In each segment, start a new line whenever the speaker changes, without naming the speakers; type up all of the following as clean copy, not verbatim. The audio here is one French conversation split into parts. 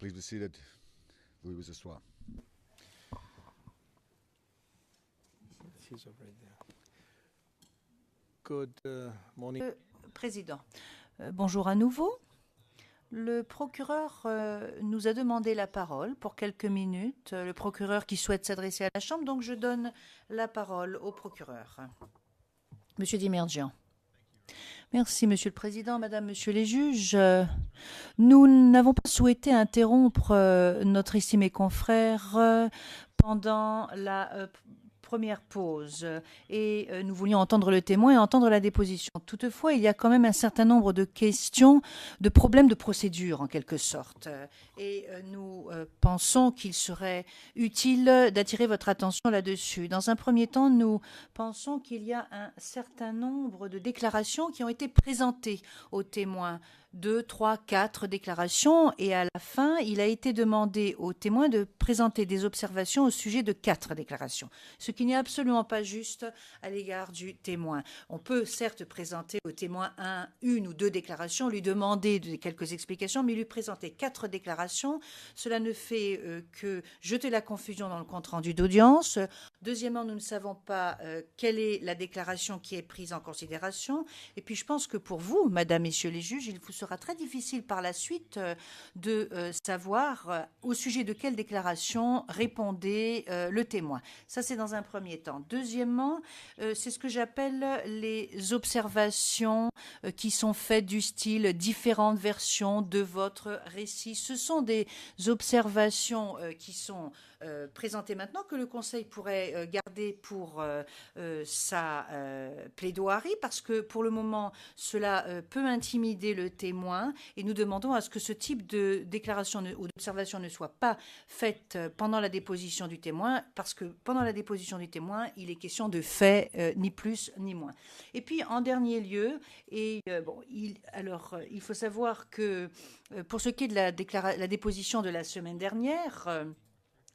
Please be seated. Veuillez vous asseoir.
Good morning.
Président, bonjour à nouveau. Le procureur nous a demandé la parole pour quelques minutes. Le procureur qui souhaite s'adresser à la Chambre, donc je donne la parole au procureur. Monsieur Dimergian. Merci, Monsieur le Président, Madame, Monsieur les juges. Nous n'avons pas souhaité interrompre notre estimé confrère pendant la première pause et nous voulions entendre le témoin et entendre la déposition. Toutefois, il y a quand même un certain nombre de questions, de problèmes de procédure en quelque sorte. Et nous pensons qu'il serait utile d'attirer votre attention là-dessus. Dans un premier temps, nous pensons qu'il y a un certain nombre de déclarations qui ont été présentées aux témoins. 2, 3, 4 déclarations et à la fin, il a été demandé aux témoins de présenter des observations au sujet de 4 déclarations, ce qui n'est absolument pas juste à l'égard du témoin. On peut certes présenter au témoin une ou deux déclarations, lui demander quelques explications, mais lui présenter 4 déclarations, cela ne fait que jeter la confusion dans le compte-rendu d'audience. Deuxièmement, nous ne savons pas quelle est la déclaration qui est prise en considération. Et puis, je pense que pour vous, Madame, Messieurs les juges, il vous sera très difficile par la suite de savoir au sujet de quelle déclaration répondait le témoin. Ça, c'est dans un premier temps. Deuxièmement, c'est ce que j'appelle les observations qui sont faites du style différentes versions de votre récit. Ce sont des observations qui sont présentées maintenant que le Conseil pourrait garder pour sa plaidoirie parce que pour le moment, cela peut intimider le témoin et nous demandons à ce que ce type de déclaration ou d'observation ne soit pas faite pendant la déposition du témoin parce que pendant la déposition du témoin, il est question de faits ni plus ni moins. Et puis en dernier lieu, il faut savoir que pour ce qui est de la déposition de la semaine dernière,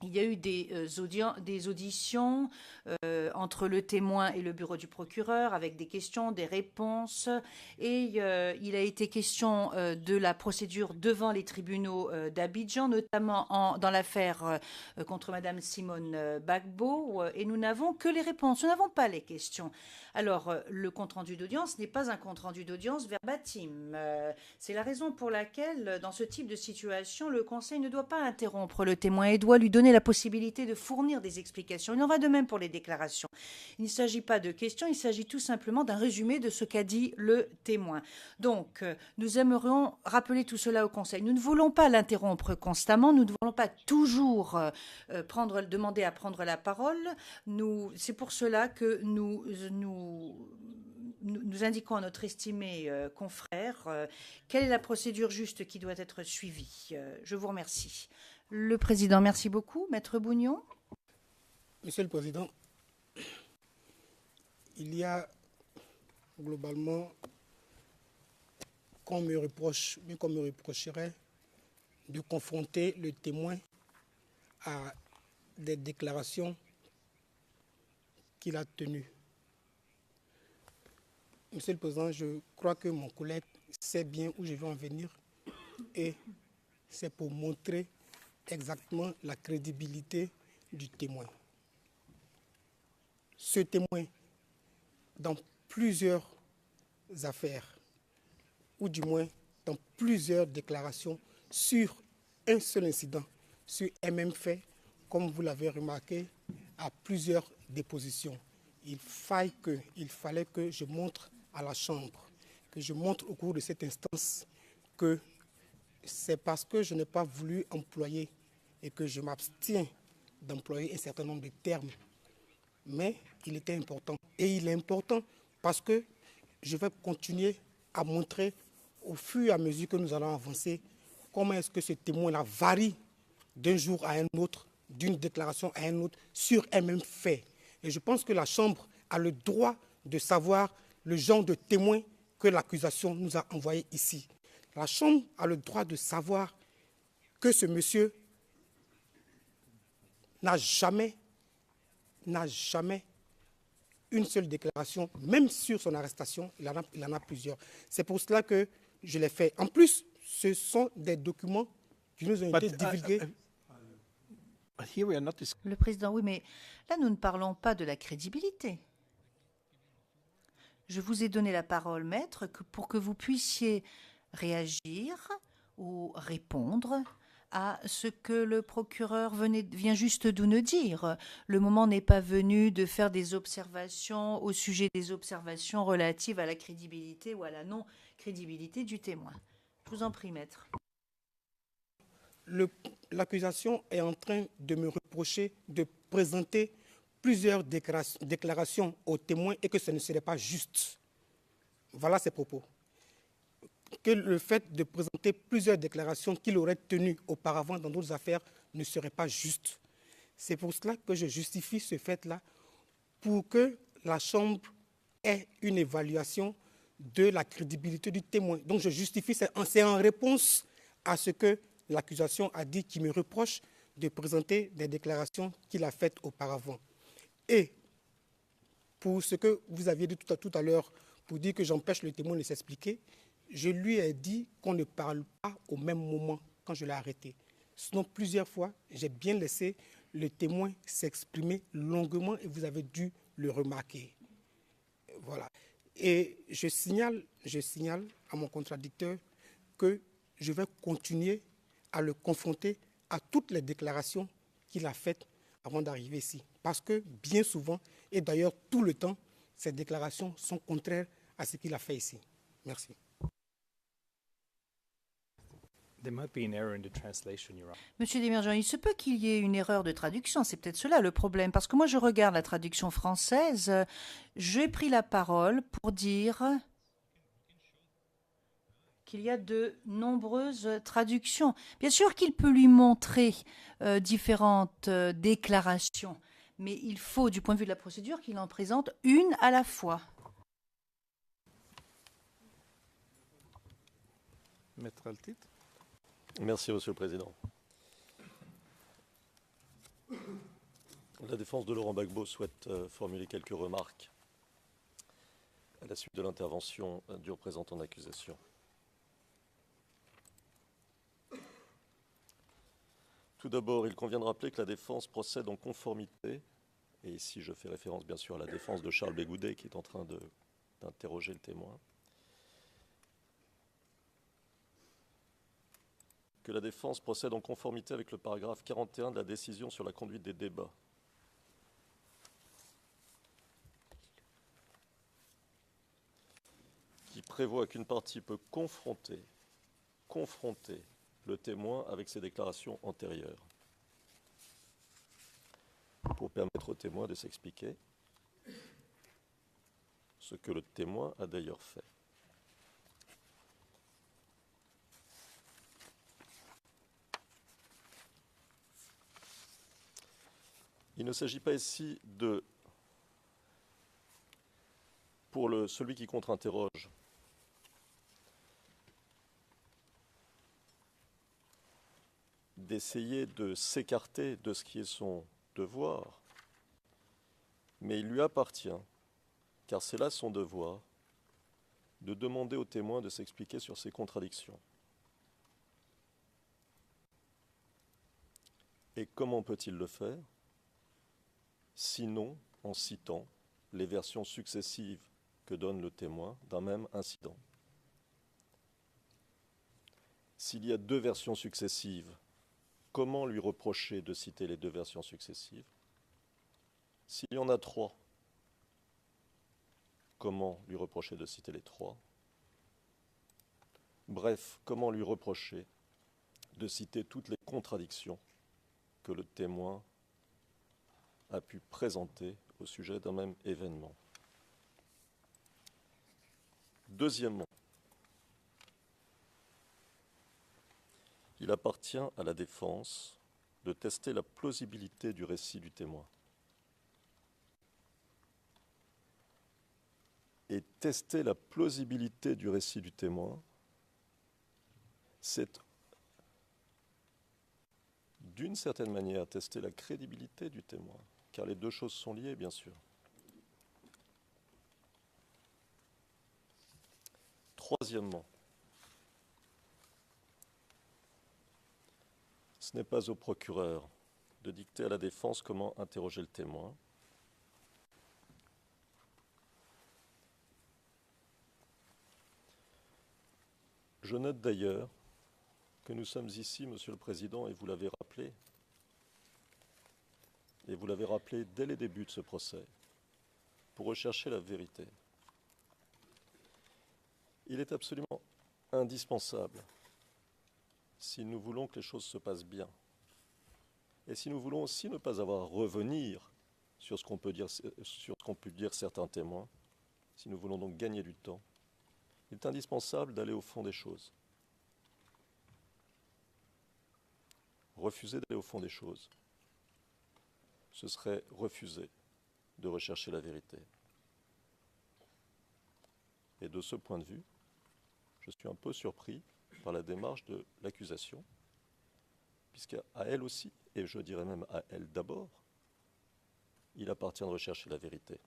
il y a eu des auditions entre le témoin et le bureau du procureur avec des questions, des réponses et il a été question de la procédure devant les tribunaux d'Abidjan, notamment dans l'affaire contre Madame Simone Gbagbo et nous n'avons que les réponses, nous n'avons pas les questions. Alors, le compte-rendu d'audience n'est pas un compte-rendu d'audience verbatim. C'est la raison pour laquelle, dans ce type de situation, le Conseil ne doit pas interrompre le témoin et doit lui donner la possibilité de fournir des explications. Il en va de même pour les déclarations. Il ne s'agit pas de questions, il s'agit tout simplement d'un résumé de ce qu'a dit le témoin. Donc, nous aimerions rappeler tout cela au Conseil. Nous ne voulons pas l'interrompre constamment, nous ne voulons pas toujours demander à prendre la parole. C'est pour cela que nous indiquons à notre estimé confrère quelle est la procédure juste qui doit être suivie. Je vous remercie. Le Président, merci beaucoup. Maître Bougnon.
Monsieur le Président, il y a globalement qu'on me reprocherait de confronter le témoin à des déclarations qu'il a tenues. Monsieur le Président, je crois que mon collègue sait bien où je veux en venir et c'est pour montrer exactement la crédibilité du témoin. Ce témoin, dans plusieurs affaires, ou du moins dans plusieurs déclarations sur un seul incident, sur un même fait, comme vous l'avez remarqué, à plusieurs dépositions. Il fallait que je montre à la Chambre, que je montre au cours de cette instance que c'est parce que je n'ai pas voulu employer et que je m'abstiens d'employer un certain nombre de termes. Mais il était important. Et il est important parce que je vais continuer à montrer au fur et à mesure que nous allons avancer comment est-ce que ce témoin-là varie d'un jour à un autre, d'une déclaration à un autre, sur un même fait. Et je pense que la Chambre a le droit de savoir le genre de témoin que l'accusation nous a envoyé ici. La Chambre a le droit de savoir que ce monsieur n'a jamais une seule déclaration, même sur son arrestation, il en a plusieurs. C'est pour cela que je l'ai fait. En plus, ce sont des documents qui nous ont été divulgués.
Here we are not dis-
Le président, oui, mais là, nous ne parlons pas de la crédibilité. Je vous ai donné la parole, maître, pour que vous puissiez réagir ou répondre à ce que le procureur vient juste de nous dire. Le moment n'est pas venu de faire des observations au sujet des observations relatives à la crédibilité ou à la non-crédibilité du témoin. Je vous en prie, maître.
L'accusation est en train de me reprocher de présenter plusieurs déclarations aux témoins et que ce ne serait pas juste. Voilà ses propos. Que le fait de présenter plusieurs déclarations qu'il aurait tenues auparavant dans d'autres affaires ne serait pas juste. C'est pour cela que je justifie ce fait-là, pour que la Chambre ait une évaluation de la crédibilité du témoin. Donc je justifie, c'est en réponse à ce que l'accusation a dit, qui me reproche de présenter des déclarations qu'il a faites auparavant. Et pour ce que vous aviez dit tout à l'heure, pour dire que j'empêche le témoin de s'expliquer, je lui ai dit qu'on ne parle pas au même moment quand je l'ai arrêté. Sinon, plusieurs fois, j'ai bien laissé le témoin s'exprimer longuement et vous avez dû le remarquer. Voilà. Et je signale à mon contradicteur que je vais continuer à le confronter à toutes les déclarations qu'il a faites avant d'arriver ici. Parce que bien souvent, et d'ailleurs tout le temps, ces déclarations sont contraires à ce qu'il a fait ici. Merci.
There might be an error in the translation, Your Honor.
Monsieur Desmergents, il se peut qu'il y ait une erreur de traduction. C'est peut-être cela le problème. Parce que moi, je regarde la traduction française. J'ai pris la parole pour dire qu'il y a de nombreuses traductions. Bien sûr qu'il peut lui montrer différentes déclarations, mais il faut, du point de vue de la procédure, qu'il en présente une à la fois.
Maître Altit.
Merci, Monsieur le Président. La défense de Laurent Gbagbo souhaite formuler quelques remarques à la suite de l'intervention du représentant d'accusation. Tout d'abord, il convient de rappeler que la défense procède en conformité, et ici je fais référence bien sûr à la défense de Charles Bégoudet qui est en train d'interroger le témoin, que la défense procède en conformité avec le paragraphe 41 de la décision sur la conduite des débats. Qui prévoit qu'une partie peut confronter le témoin avec ses déclarations antérieures pour permettre au témoin de s'expliquer, ce que le témoin a d'ailleurs fait. Il ne s'agit pas ici de, pour celui qui contre-interroge, d'essayer de s'écarter de ce qui est son devoir, mais il lui appartient, car c'est là son devoir, de demander au témoin de s'expliquer sur ses contradictions. Et comment peut-il le faire ? Sinon en citant les versions successives que donne le témoin d'un même incident. S'il y a deux versions successives, comment lui reprocher de citer les deux versions successives ? S'il y en a trois, comment lui reprocher de citer les trois ? Bref, comment lui reprocher de citer toutes les contradictions que le témoin a pu présenter au sujet d'un même événement. Deuxièmement, il appartient à la défense de tester la plausibilité du récit du témoin. Et tester la plausibilité du récit du témoin, c'est d'une certaine manière tester la crédibilité du témoin, car les deux choses sont liées, bien sûr. Troisièmement, Ce n'est pas au procureur de dicter à la défense comment interroger le témoin. Je note d'ailleurs que nous sommes ici, Monsieur le Président, et vous l'avez rappelé dès les débuts de ce procès, pour rechercher la vérité. Il est absolument indispensable, si nous voulons que les choses se passent bien, et si nous voulons aussi ne pas avoir à revenir sur ce qu'ont pu dire certains témoins, si nous voulons donc gagner du temps, il est indispensable d'aller au fond des choses. Refuser d'aller au fond des choses, ce serait refuser de rechercher la vérité. Et de ce point de vue, je suis un peu surpris par la démarche de l'accusation, puisqu'à elle aussi, et je dirais même à elle d'abord, il appartient de rechercher la vérité.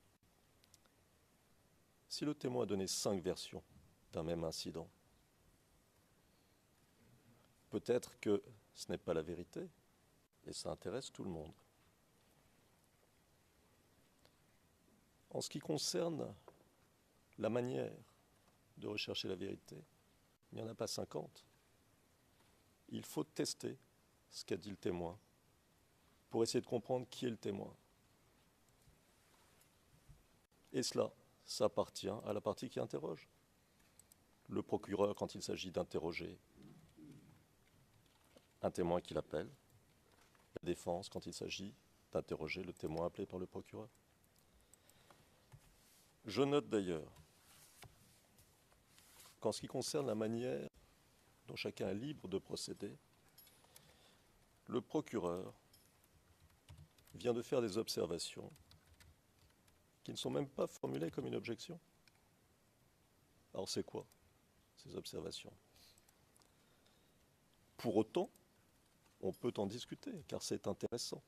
Si le témoin a donné 5 versions d'un même incident, peut-être que ce n'est pas la vérité, et ça intéresse tout le monde. En ce qui concerne la manière de rechercher la vérité, il n'y en a pas 50. Il faut tester ce qu'a dit le témoin pour essayer de comprendre qui est le témoin. Et cela, ça appartient à la partie qui interroge. Le procureur, quand il s'agit d'interroger un témoin qu'il appelle, la défense, quand il s'agit d'interroger le témoin appelé par le procureur. Je note d'ailleurs qu'en ce qui concerne la manière dont chacun est libre de procéder, le procureur vient de faire des observations qui ne sont même pas formulées comme une objection. Alors c'est quoi ces observations? Pour autant, on peut en discuter, car c'est intéressant.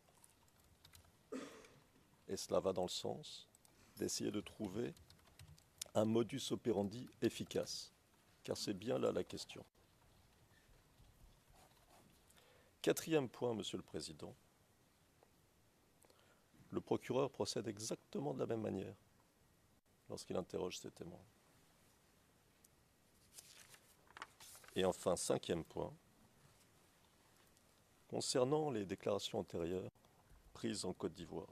Et cela va dans le sens d'essayer de trouver un modus operandi efficace, car c'est bien là la question. 4e point, Monsieur le Président. Le procureur procède exactement de la même manière lorsqu'il interroge ses témoins. Et enfin, 5e point. Concernant les déclarations antérieures prises en Côte d'Ivoire,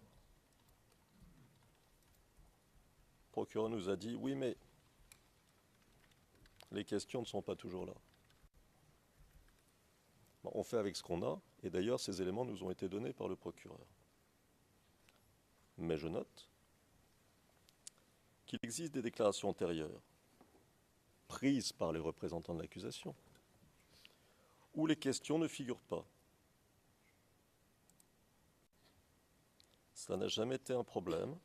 le procureur nous a dit « Oui, mais les questions ne sont pas toujours là. » Bon, on fait avec ce qu'on a, et d'ailleurs, ces éléments nous ont été donnés par le procureur. Mais je note qu'il existe des déclarations antérieures prises par les représentants de l'accusation où les questions ne figurent pas. Ça n'a jamais été un problème.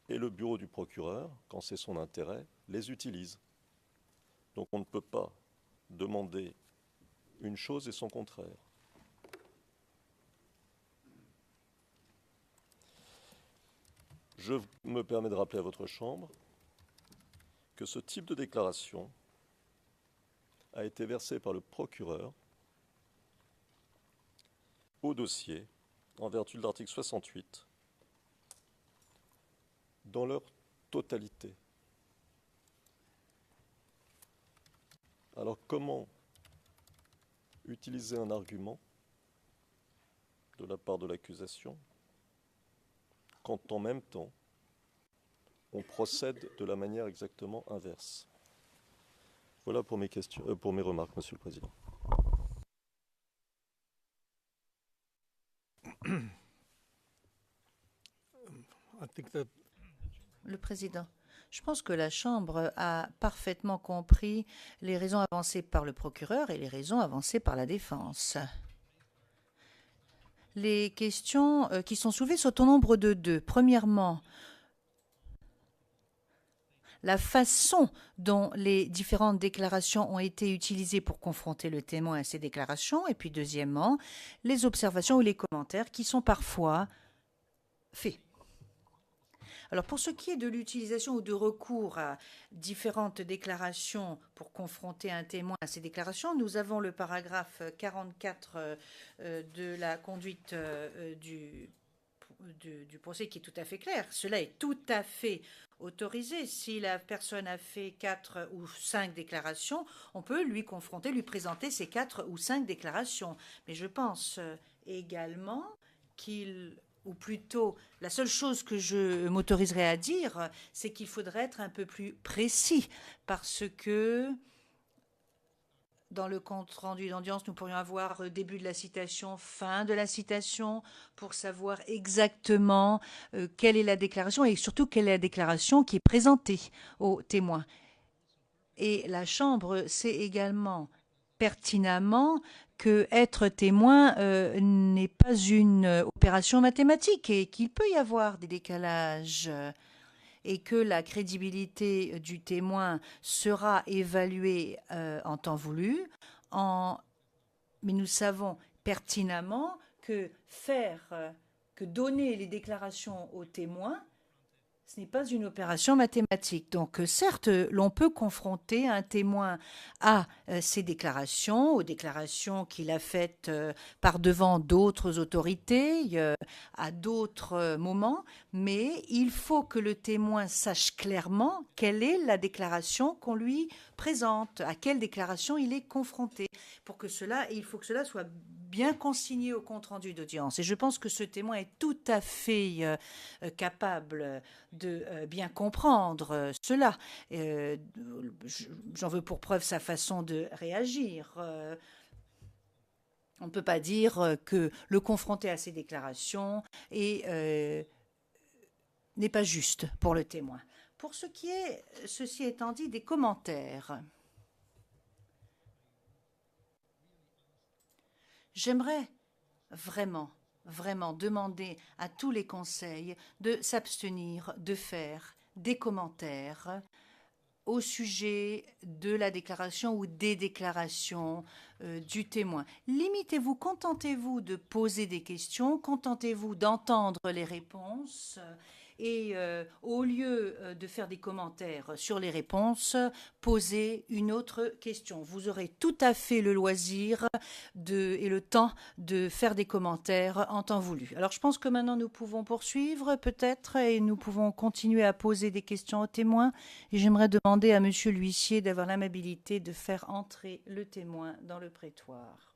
Et le bureau du procureur, quand c'est son intérêt, les utilise. Donc on ne peut pas demander une chose et son contraire. Je me permets de rappeler à votre Chambre que ce type de déclaration a été versé par le procureur au dossier en vertu de l'article 68 dans leur totalité. Alors comment utiliser un argument de la part de l'accusation quand en même temps on procède de la manière exactement inverse? Voilà pour mes questions, pour mes remarques, Monsieur le Président.
I think that
Le Président, je pense que la Chambre a parfaitement compris les raisons avancées par le procureur et les raisons avancées par la défense. Les questions qui sont soulevées sont au nombre de 2. Premièrement, la façon dont les différentes déclarations ont été utilisées pour confronter le témoin à ces déclarations, et puis deuxièmement, les observations ou les commentaires qui sont parfois faits. Alors pour ce qui est de l'utilisation ou de recours à différentes déclarations pour confronter un témoin à ces déclarations, nous avons le paragraphe 44 de la conduite du procès qui est tout à fait clair. Cela est tout à fait autorisé. Si la personne a fait 4 ou 5 déclarations, on peut lui confronter, lui présenter ces 4 ou 5 déclarations. Mais je pense également ou plutôt, la seule chose que je m'autoriserai à dire, c'est qu'il faudrait être un peu plus précis, parce que dans le compte-rendu d'audience, nous pourrions avoir début de la citation, fin de la citation, pour savoir exactement quelle est la déclaration et surtout quelle est la déclaration qui est présentée au témoin. Et la Chambre sait également pertinemment que être témoin n'est pas une opération mathématique et qu'il peut y avoir des décalages et que la crédibilité du témoin sera évaluée en temps voulu. Mais nous savons pertinemment que donner les déclarations aux témoins, ce n'est pas une opération mathématique. Donc, certes, l'on peut confronter un témoin à ses déclarations, aux déclarations qu'il a faites par devant d'autres autorités, à d'autres moments, mais il faut que le témoin sache clairement quelle est la déclaration qu'on lui présente, à quelle déclaration il est confronté. Il faut que cela soit bien consigné au compte-rendu d'audience. Et je pense que ce témoin est tout à fait capable de bien comprendre cela. J'en veux pour preuve sa façon de réagir. On ne peut pas dire que le confronter à ces déclarations n'est pas juste pour le témoin. Pour ce qui est, ceci étant dit, des commentaires, j'aimerais vraiment demander à tous les conseils de s'abstenir de faire des commentaires au sujet de la déclaration ou des déclarations du témoin. Limitez-vous, contentez-vous de poser des questions, contentez-vous d'entendre les réponses et au lieu de faire des commentaires sur les réponses, posez une autre question. Vous aurez tout à fait le loisir et le temps de faire des commentaires en temps voulu. Alors je pense que maintenant nous pouvons poursuivre peut-être et nous pouvons continuer à poser des questions aux témoins. Et j'aimerais demander à monsieur l'huissier d'avoir l'amabilité de faire entrer le témoin dans le prétoire.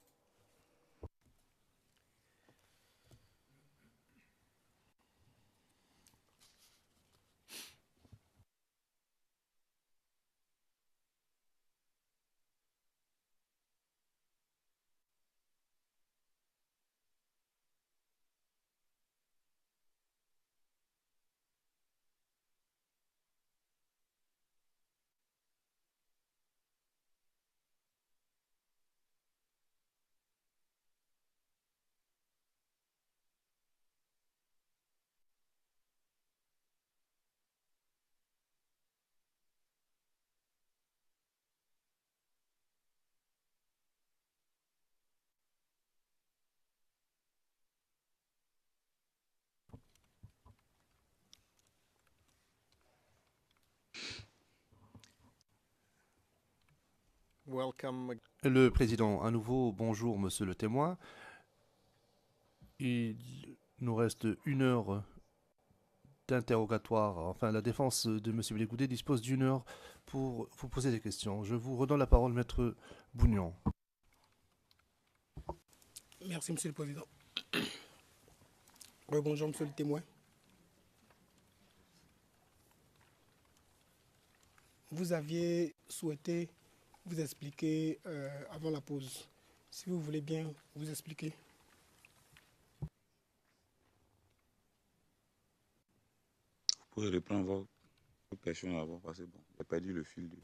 welcome.
Le président, à nouveau, bonjour, monsieur le témoin. Il nous reste 1 heure d'interrogatoire. Enfin, la défense de monsieur Blégoudé dispose d'1 heure pour vous poser des questions. Je vous redonne la parole, maître Bougnon.
Merci, monsieur le président. Bonjour, monsieur le témoin. Vous aviez souhaité vous expliquer avant la pause. Si vous voulez bien vous expliquer.
Vous pouvez reprendre vos questions avant parce que bon, j'ai perdu le fil du...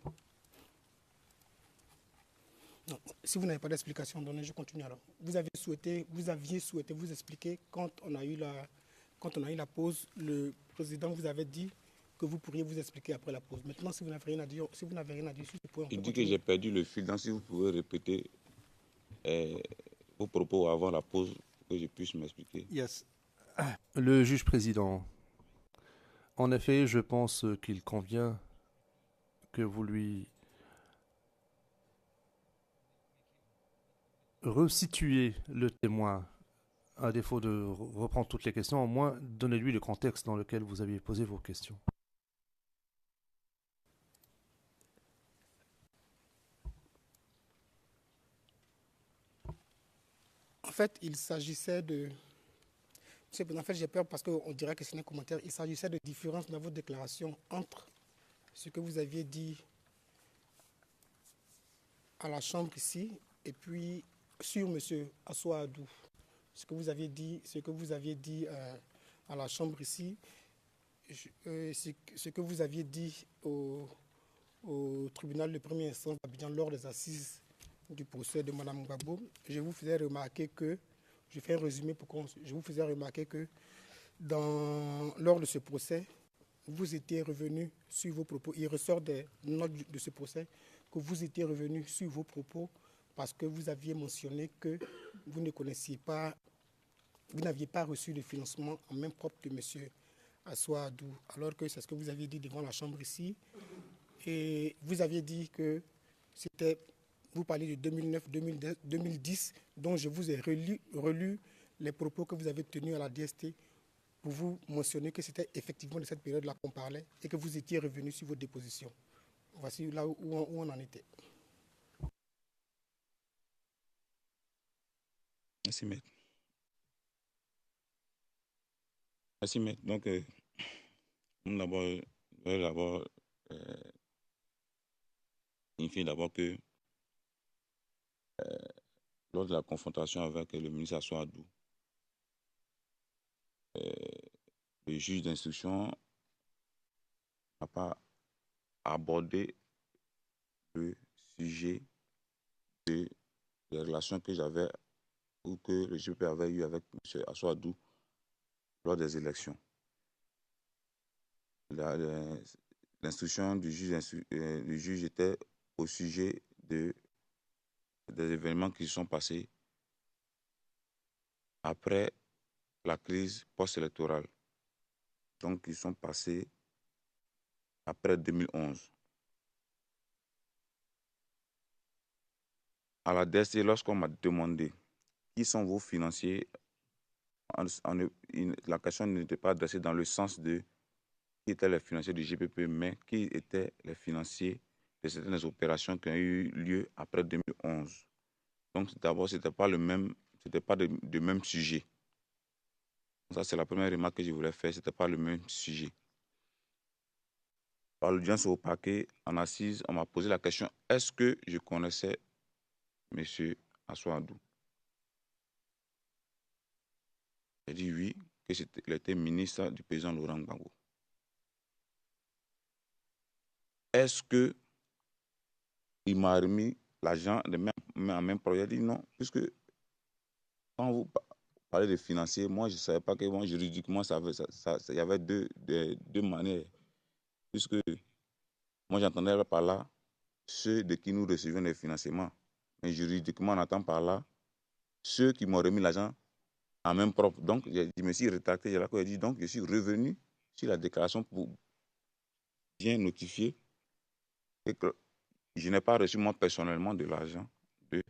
Non, si vous n'avez pas d'explication donnée, je continue alors. Vous aviez souhaité vous expliquer quand on a eu la pause, le président vous avait dit que vous pourriez vous expliquer après la pause. Maintenant, si vous n'avez rien à dire, sur ce point,
Il dit que j'ai perdu le fil. Donc, si vous pouvez répéter vos propos avant la pause pour que je puisse m'expliquer.
Yes. Le juge président, En effet, je pense qu'il convient que vous lui resituez le témoin. À défaut de reprendre toutes les questions, au moins donnez-lui le contexte dans lequel vous aviez posé vos questions.
En fait, il s'agissait de... En fait, j'ai peur parce qu'on dirait que c'est un commentaire. Il s'agissait de différences dans vos déclarations entre ce que vous aviez dit à la Chambre ici et puis sur M. Assoadou. Ce que vous aviez dit à la Chambre ici, ce que vous aviez dit au tribunal de première instance d'Abidjan lors des assises du procès de Mme Gbagbo, je vous faisais remarquer que, je fais un résumé pour qu'on, je vous faisais remarquer que lors de ce procès, vous étiez revenu sur vos propos. Il ressort des notes de ce procès que vous étiez revenu sur vos propos parce que vous aviez mentionné que vous ne connaissiez pas, vous n'aviez pas reçu de financement en main propre de M. Assoadou, alors que c'est ce que vous aviez dit devant la Chambre ici. Et vous aviez dit que c'était, vous parlez de 2009-2010, dont je vous ai relu les propos que vous avez tenus à la DST pour vous mentionner que c'était effectivement de cette période-là qu'on parlait et que vous étiez revenu sur vos dépositions. Voici là où on en était.
Merci, maître. Merci, maître. Donc, d'abord, je vais d'abord signifier d'abord que lors de la confrontation avec le ministre Assoadou, le juge d'instruction n'a pas abordé le sujet des relations que j'avais ou que le GP avait eu avec M. Assoadou lors des élections. L'instruction du juge était au sujet des événements qui se sont passés après la crise post-électorale. Donc, ils sont passés après 2011. À la DST, lorsqu'on m'a demandé qui sont vos financiers, la question n'était pas adressée dans le sens de qui étaient les financiers du GPP, mais qui étaient les financiers de certaines opérations qui ont eu lieu après 2011. Donc, d'abord, ce n'était pas le même sujet. Ça, c'est la première remarque que je voulais faire, ce n'était pas le même sujet. Par l'audience au parquet, en assise, on m'a posé la question, est-ce que je connaissais M. Assoadou? J'ai dit oui, qu'il était ministre du président Laurent Gbagbo. Est-ce qu'il m'a remis l'argent en même projet? J'ai dit non, puisque quand vous parlez de financiers, moi je ne savais pas que juridiquement, il y avait deux manières. Puisque moi j'entendais par là ceux de qui nous recevions des financements. Mais juridiquement, on entend par là ceux qui m'ont remis l'argent en main propre. Donc, je me suis rétracté. J'ai dit, donc, je suis revenu sur la déclaration pour bien notifier que je n'ai pas reçu moi personnellement de l'argent de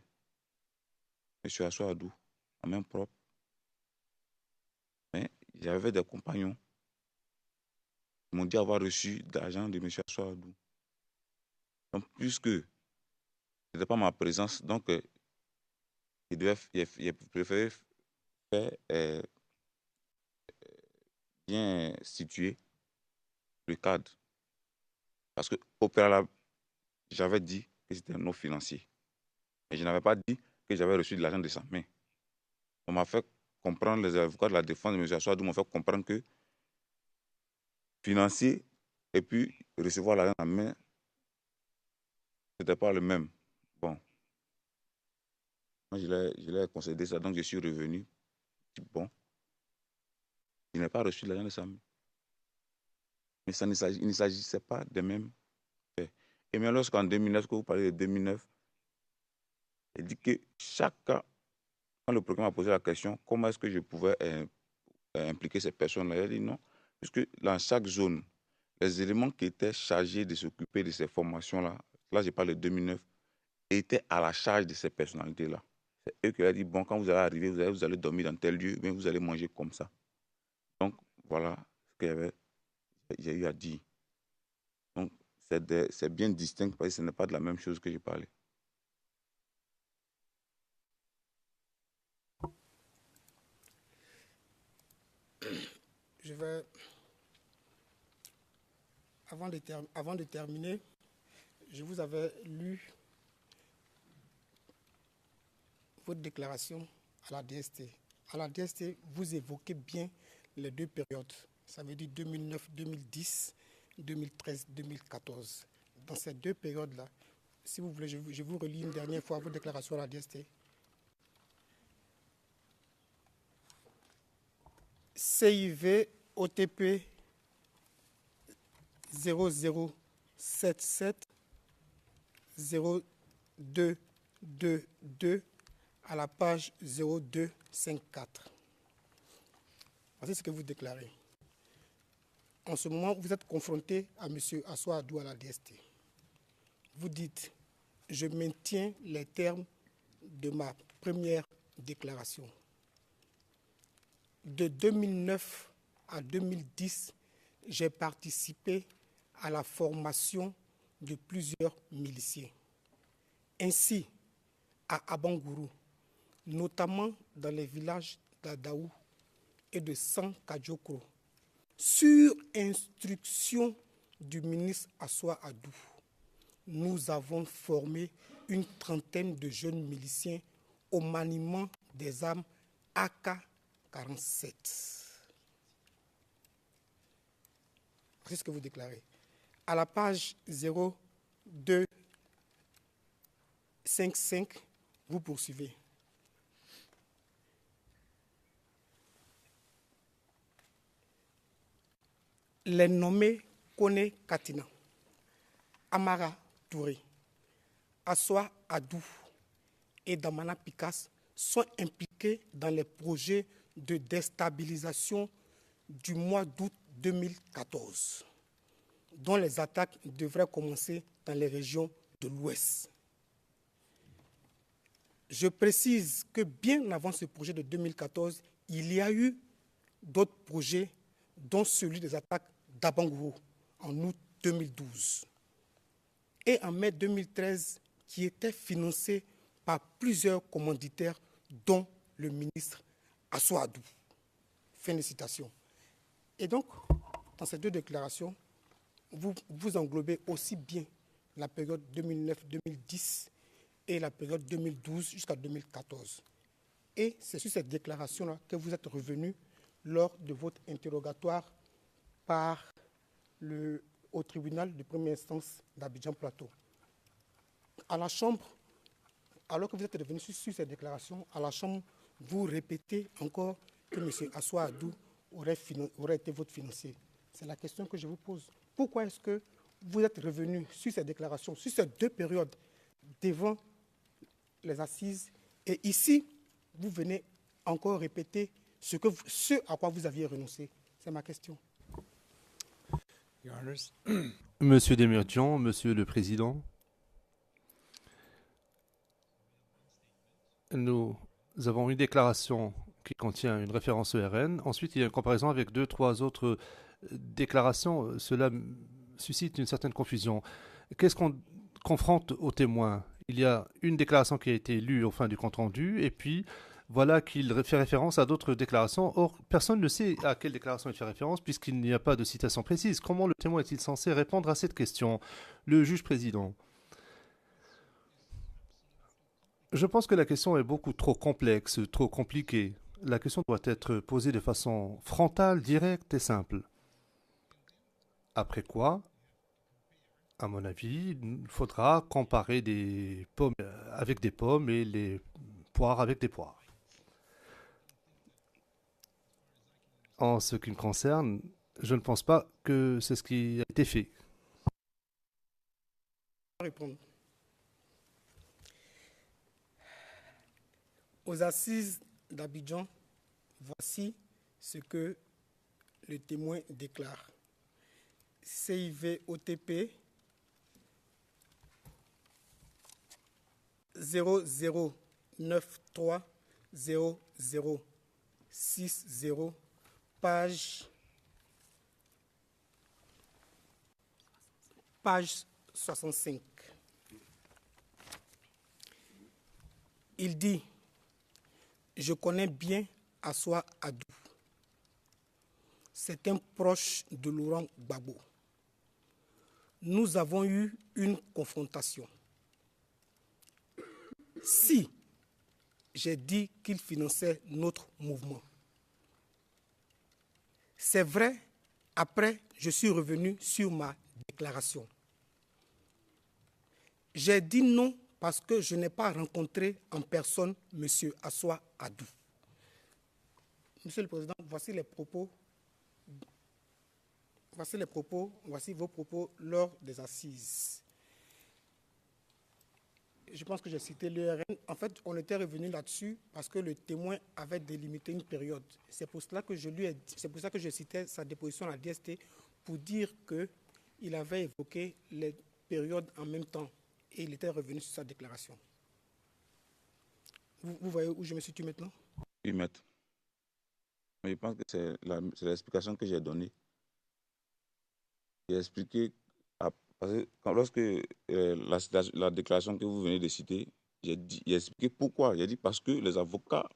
M. Assoadou en main propre. Mais j'avais des compagnons qui m'ont dit avoir reçu de l'argent de M. Assoadou. Donc, puisque ce n'était pas ma présence, donc, il préférait faire bien situer le cadre. Parce qu'au préalable, j'avais dit que c'était un non financier. Mais je n'avais pas dit que j'avais reçu de l'argent de sa main. On m'a fait comprendre, les avocats de la défense de M. Assoadou m'ont fait comprendre que financier et puis recevoir l'argent en main, ce n'était pas le même. Bon. Moi, je l'ai concédé ça, donc je suis revenu. Bon. Je n'ai pas reçu l'argent de sa main. Mais il ne s'agissait pas des mêmes faits. Et bien lorsqu'en 2009, que vous parlez de 2009, il dit que chaque cas, quand le procureur m'a posé la question, comment est-ce que je pouvais impliquer ces personnes-là, il a dit non, puisque dans chaque zone, les éléments qui étaient chargés de s'occuper de ces formations-là, là je parle de 2009, étaient à la charge de ces personnalités-là. C'est eux qui leur dit, bon, quand vous allez arriver, vous allez dormir dans tel lieu, mais vous allez manger comme ça. Donc, voilà ce que j'ai eu à dire. Donc, c'est bien distinct parce que ce n'est pas de la même chose que j'ai parlé.
Je vais, avant de terminer, je vous avais lu votre déclaration à la DST. À la DST, vous évoquez bien les deux périodes. Ça veut dire 2009-2010, 2013-2014. Dans ces deux périodes-là, si vous voulez, je vous relis une dernière fois vos déclarations à la DST. CIV OTP 0077 0222 à la page 0254. Voici ce que vous déclarez. En ce moment, vous êtes confronté à M. Assoa Adou à la DST. Vous dites, je maintiens les termes de ma première déclaration. De 2009 à 2010, j'ai participé à la formation de plusieurs miliciens. Ainsi, à Abangourou, notamment dans les villages d'Adaou et de Sankadjokro, sur instruction du ministre Assoa Adou, nous avons formé une trentaine de jeunes miliciens au maniement des armes AK-47. C'est ce que vous déclarez. À la page 0255, vous poursuivez. Les nommés Kone Katina, Amara Touré, Assoa Adou et Damana Pikas sont impliqués dans les projets de déstabilisation du mois d'août 2014, dont les attaques devraient commencer dans les régions de l'Ouest. Je précise que bien avant ce projet de 2014, il y a eu d'autres projets, dont celui des attaques d'Abangourou en août 2012 et en mai 2013, qui était financé par plusieurs commanditaires, dont le ministre Assoa Adou. Fin de citation. Et donc, dans ces deux déclarations, vous englobez aussi bien la période 2009-2010 et la période 2012 jusqu'à 2014. Et c'est sur cette déclaration-là que vous êtes revenu lors de votre interrogatoire au tribunal de première instance d'Abidjan Plateau. À la Chambre, alors que vous êtes revenu sur cette déclaration, à la Chambre, vous répétez encore que M. Assoa Adou aurait été votre financier. C'est la question que je vous pose. Pourquoi est-ce que vous êtes revenu sur cette déclaration, sur ces deux périodes, devant les assises, et ici, vous venez encore répéter ce à quoi vous aviez renoncé? C'est ma question.
Monsieur Demirjian, Monsieur le Président, nous avons une déclaration qui contient une référence ERN. Ensuite, il y a une comparaison avec 2-3 autres déclarations. Cela suscite une certaine confusion. Qu'est-ce qu'on confronte aux témoins? Il y a une déclaration qui a été lue au fin du compte-rendu, et puis voilà qu'il fait référence à d'autres déclarations. Or, personne ne sait à quelle déclaration il fait référence, puisqu'il n'y a pas de citation précise. Comment le témoin est-il censé répondre à cette question? Le juge président. Je pense que la question est beaucoup trop complexe, trop compliquée. La question doit être posée de façon frontale, directe et simple. Après quoi, à mon avis, il faudra comparer des pommes avec des pommes et les poires avec des poires. En ce qui me concerne, je ne pense pas que c'est ce qui a été fait.
Répondre. Aux assises d'Abidjan, voici ce que Le témoin déclare CIV-OTP 00930060, page 65. Il dit: je connais bien Assoua Adou. C'est un proche de Laurent Gbagbo. Nous avons eu une confrontation. Si j'ai dit qu'il finançait notre mouvement, c'est vrai, après, je suis revenu sur ma déclaration. J'ai dit non parce que je n'ai pas rencontré en personne M. Assoua Adou. Monsieur le Président, voici vos propos lors des assises. Je pense que j'ai cité l'URN. En fait, on était revenu là-dessus parce que le témoin avait délimité une période. C'est pour cela que je citais sa déposition à la DST pour dire qu'il avait évoqué les périodes en même temps et il était revenu sur sa déclaration. Vous voyez où je me situe maintenant?
Oui, maître. Mais je pense que c'est l'explication que j'ai donnée. J'ai expliqué, parce que lorsque la déclaration que vous venez de citer, j'ai expliqué pourquoi. J'ai dit parce que les avocats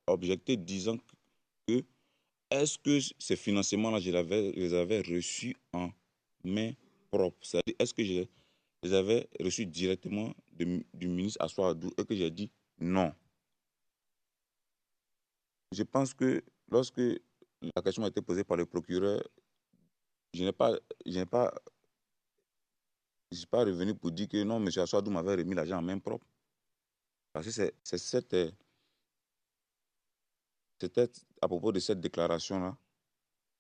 objectaient disant que est-ce que ces financements-là, je les avais reçus en main propre? C'est-à-dire, est-ce que je les avais reçus directement du ministre Assoua Adou et que j'ai dit non. Je pense que lorsque la question a été posée par le procureur, je n'ai pas revenu pour dire que non, M. Assoua Adou m'avait remis l'argent en main propre. Parce que c'était à propos de cette déclaration-là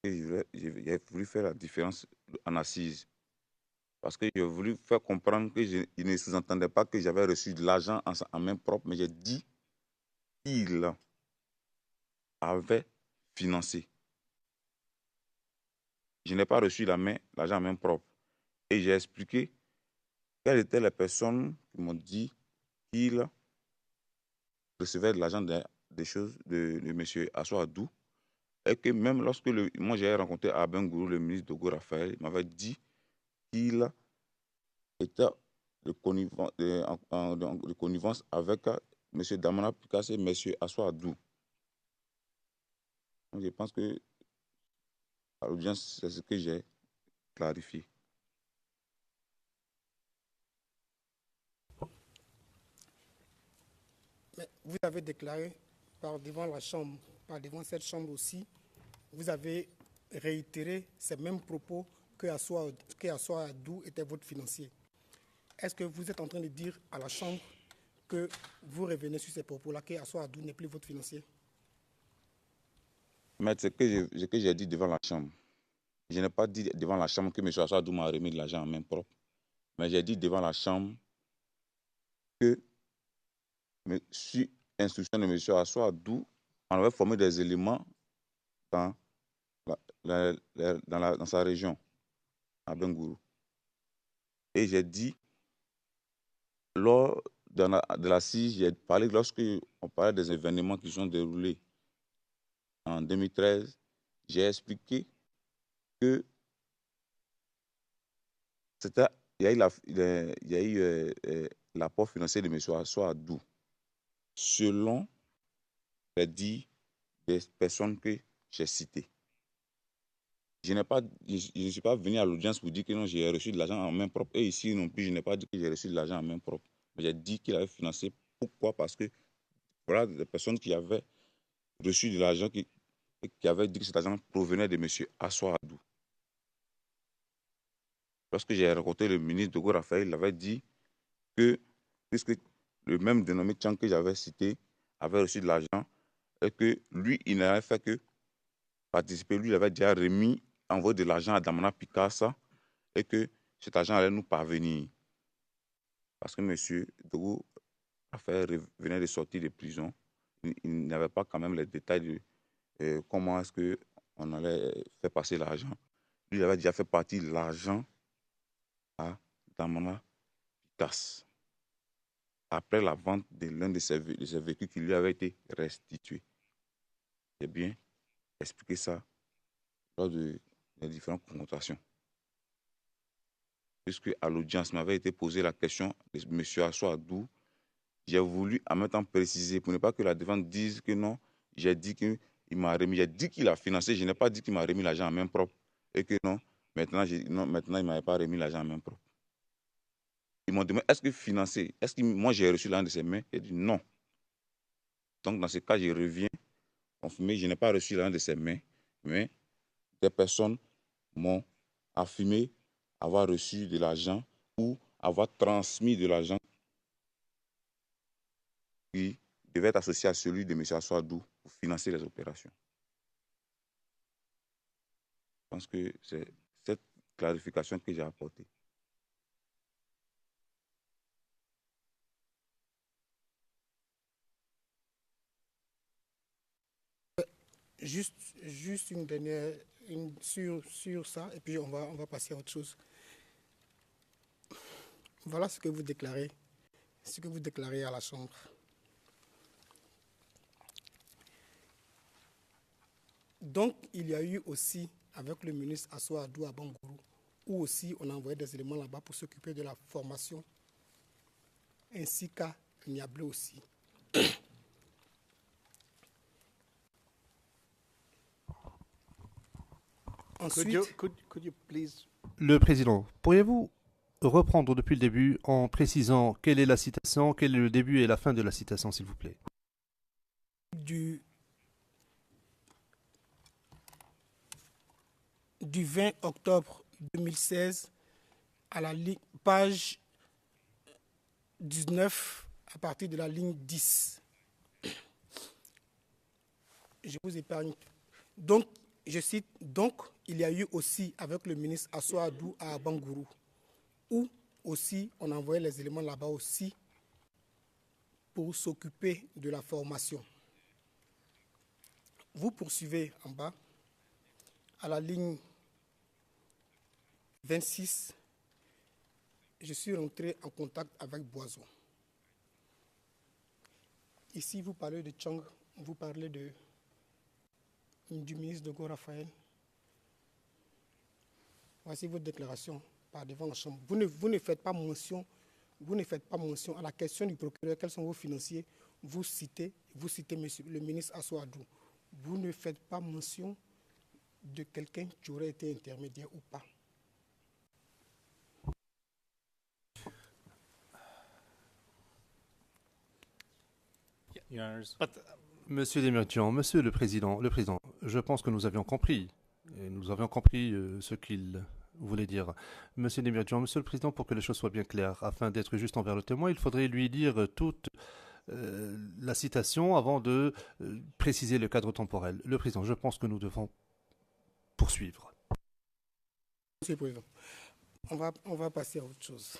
que j'ai voulu faire la différence en assise. Parce que j'ai voulu faire comprendre qu'il ne sous-entendait pas que j'avais reçu de l'argent en main propre, mais j'ai dit qu'il avait financé. Je n'ai pas reçu l'argent en main propre. Et j'ai expliqué quelles étaient les personnes qui m'ont dit qu'il recevait de l'argent des choses de M. Assoua Adou. Et que même lorsque moi j'ai rencontré Abeng Gourou, le ministre Dogo Raphaël, il m'avait dit qu'il était de connivence avec M. Damana Picasse et M. Assoua Adou. Donc je pense que à l'audience, c'est ce que j'ai clarifié.
Mais vous avez déclaré devant la Chambre, devant cette Chambre aussi, vous avez réitéré ces mêmes propos que Assoua Adou était votre financier. Est-ce que vous êtes en train de dire à la Chambre que vous revenez sur ces propos-là, que Assoua Adou n'est plus votre financier?
Mais c'est ce que j'ai dit devant la Chambre. Je n'ai pas dit devant la Chambre que M. Assoua Adou m'a remis de l'argent en main propre. Mais j'ai dit devant la Chambre que, sur instruction de M. Assoua Adou, on avait formé des éléments dans sa région, à Bengourou. Et j'ai dit, lors de l'assise, j'ai parlé, lorsqu'on parlait des événements qui sont déroulés en 2013, j'ai expliqué que il y a eu l'apport financier de M. Assoua Adou, selon les dires des personnes que j'ai citées. Je ne suis pas venu à l'audience pour dire que non, j'ai reçu de l'argent en main propre. Et ici non plus, je n'ai pas dit que j'ai reçu de l'argent en main propre. Mais j'ai dit qu'il avait financé. Pourquoi? Parce que voilà des personnes qui avaient reçu de l'argent, qui avaient dit que cet argent provenait de M. Assoua Adou. Lorsque j'ai rencontré le ministre Dogo Raphaël, il avait dit que, puisque le même dénommé Tchang que j'avais cité avait reçu de l'argent, et que lui, il n'avait fait que participer. Lui, il avait déjà envoyé de l'argent à Damana Picasso et que cet argent allait nous parvenir. Parce que M. Dogo Raphaël venait de sortir de prison. Il n'avait pas quand même les détails de comment est-ce on allait faire passer l'argent. Lui, il avait déjà fait partir l'argent à Damana Pitas après la vente de l'un de ses véhicules qui lui avait été restitué. C'est bien expliquer ça lors des différentes connotations. Puisque à l'audience m'avait été posée la question de M. Assoadou, j'ai voulu en même temps préciser pour ne pas que la défense dise que non, j'ai dit qu'il m'a remis, j'ai dit qu'il a financé, je n'ai pas dit qu'il m'a remis l'argent en main propre et que non, maintenant il ne m'avait pas remis l'argent en main propre. Ils m'ont demandé, est-ce que financé, est-ce que moi j'ai reçu l'argent de ses mains? J'ai dit non. Donc dans ce cas, je reviens confirmer, je n'ai pas reçu l'argent de ses mains, mais des personnes m'ont affirmé avoir reçu de l'argent ou avoir transmis de l'argent qui devait être associé à celui de M. Assoadou pour financer les opérations. Je pense que c'est cette clarification que j'ai apportée.
Juste une dernière sur ça, et puis on va passer à autre chose. Voilà ce que vous déclarez à la Chambre. Donc, il y a eu aussi, avec le ministre Assoadou à Bangourou, où aussi on a envoyé des éléments là-bas pour s'occuper de la formation, ainsi qu'à Niablé aussi. Ensuite,
could you please...
Le Président, pourriez-vous reprendre depuis le début en précisant quelle est la citation, quel est le début et la fin de la citation, s'il vous plaît?
du 20 octobre 2016 à la page 19 à partir de la ligne 10. Je vous épargne. Donc, je cite, donc, il y a eu aussi avec le ministre Assoadou à Bangourou, où aussi on envoyait les éléments là-bas aussi pour s'occuper de la formation. Vous poursuivez en bas, à la ligne 26, je suis rentré en contact avec Boison. Ici, vous parlez de Chang, vous parlez du ministre de Go Raphaël. Voici votre déclaration par devant la Chambre. Vous ne faites pas mention à la question du procureur, quels sont vos financiers. Vous citez monsieur, le ministre Assoadou. Vous ne faites pas mention de quelqu'un qui aurait été intermédiaire ou pas.
Monsieur Demirjian, Monsieur le Président, je pense que nous avions compris. Et nous avions compris ce qu'il voulait dire. Monsieur Demirjian, Monsieur le Président, pour que les choses soient bien claires, afin d'être juste envers le témoin, il faudrait lui lire toute la citation avant de préciser le cadre temporel. Le Président, je pense que nous devons poursuivre.
Monsieur le Président, on va passer à autre chose.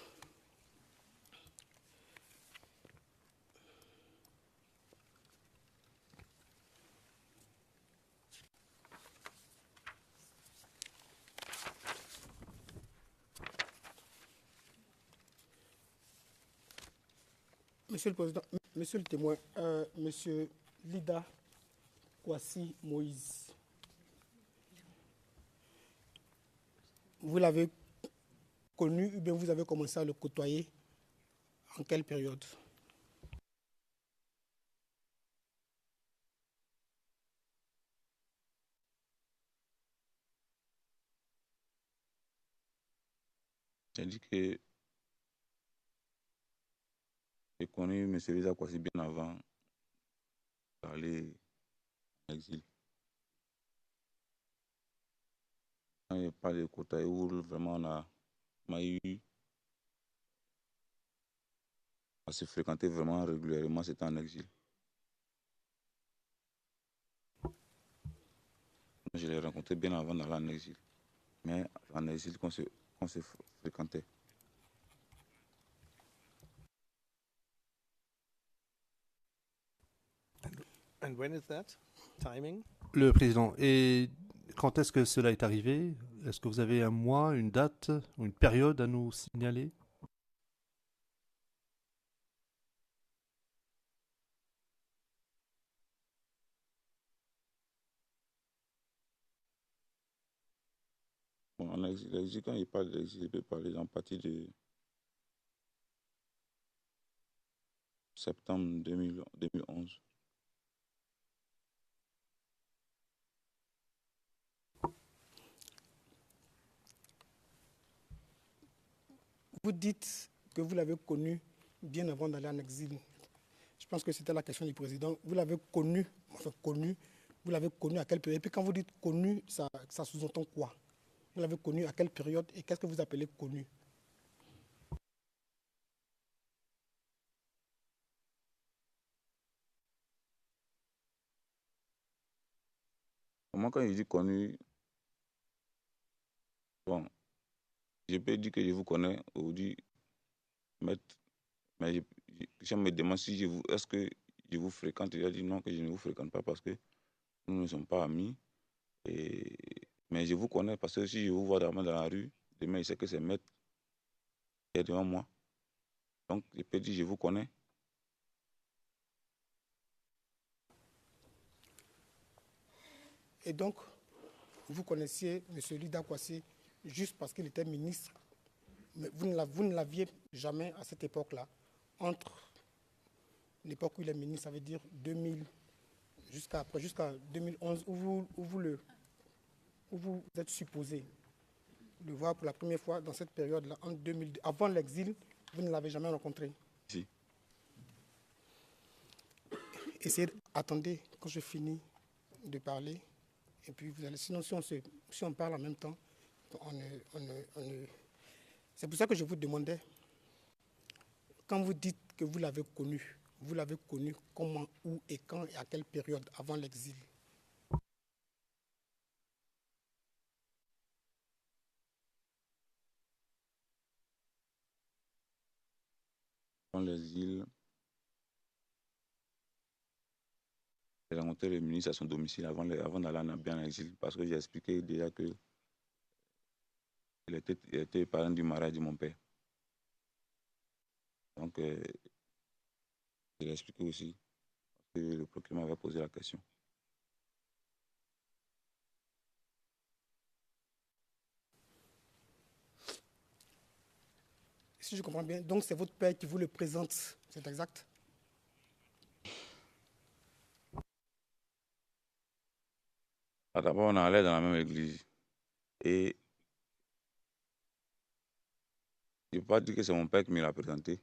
Monsieur le Président, Monsieur le témoin, Monsieur Lida Kwasi Moïse, vous l'avez connu ou bien vous avez commencé à le côtoyer en quelle période?
J'ai dit que j'ai connu M. Lida Kwasi bien avant d'aller en exil. Quand il n'y a pas de côté où vraiment on a eu à se fréquenter vraiment régulièrement, c'était en exil. Je l'ai rencontré bien avant d'aller en exil. Mais en exil, qu'on se fréquentait.
And when is that? Timing?
Le Président, et quand est-ce que cela est arrivé? Est-ce que vous avez un mois, une date ou une période à nous signaler?
Bon, l'exil, quand il parle d'exil, il peut parler en partie de septembre 2011.
Vous dites que vous l'avez connu bien avant d'aller en exil. Je pense que c'était la question du président. Vous l'avez connu, vous l'avez connu à quelle période? Et puis quand vous dites connu, ça sous-entend quoi? Vous l'avez connu à quelle période et qu'est-ce que vous appelez connu?
Moi, quand il dit connu, bon, je peux dire que je vous connais aujourd'hui, maître, mais je me demande si est-ce que je vous fréquente. Il a dit non, que je ne vous fréquente pas parce que nous ne sommes pas amis. Mais je vous connais parce que si je vous vois dans la rue, demain, il sait que c'est maître qui est devant moi. Donc, je peux dire je vous connais.
Et donc, vous connaissiez M. Lida Kwasi juste parce qu'il était ministre, mais vous ne l'aviez jamais à cette époque-là, entre l'époque où il est ministre, ça veut dire 2000, jusqu'à 2011, où vous êtes supposé le voir pour la première fois dans cette période-là, en 2002, avant l'exil, vous ne l'avez jamais rencontré.
Si.
Attendez, quand je finis de parler, et puis vous allez, sinon si on parle en même temps, c'est pour ça que je vous demandais, quand vous dites que vous l'avez connu comment, où et quand et à quelle période avant l'exil?
Dans l'exil, j'ai rencontré le ministre à son domicile avant d'aller bien en exil parce que j'ai expliqué déjà que il était parent du mariage de mon père. Donc, je l'ai expliqué aussi que le procureur m'avait posé la question.
Si je comprends bien, donc c'est votre père qui vous le présente, c'est exact?
D'abord, on allait dans la même église. Et je ne peux pas dire que c'est mon père qui me l'a présenté.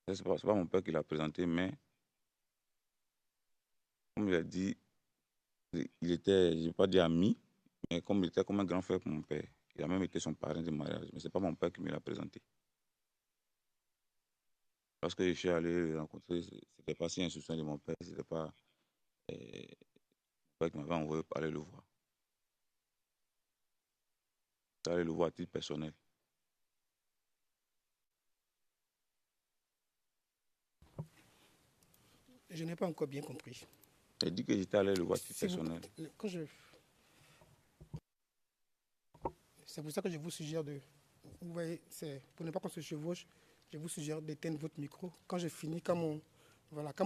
Ce n'est pas mon père qui l'a présenté, mais comme il a dit, il était, je ne vais pas dire ami, mais comme il était comme un grand frère pour mon père. Il a même été son parrain de mariage, mais ce n'est pas mon père qui me l'a présenté. Parce que je suis allé le rencontrer, ce n'était pas si instruction de mon père, ce n'était pas mon père qui m'avait envoyé pour aller le voir. Je suis allé le voir à titre personnel.
Je n'ai pas encore bien compris.
J'ai dit que j'étais allé le voir à titre personnel.
C'est pour ça que je vous suggère vous voyez, pour ne pas qu'on se chevauche, je vous suggère d'éteindre votre micro. Quand j'ai fini, quand mon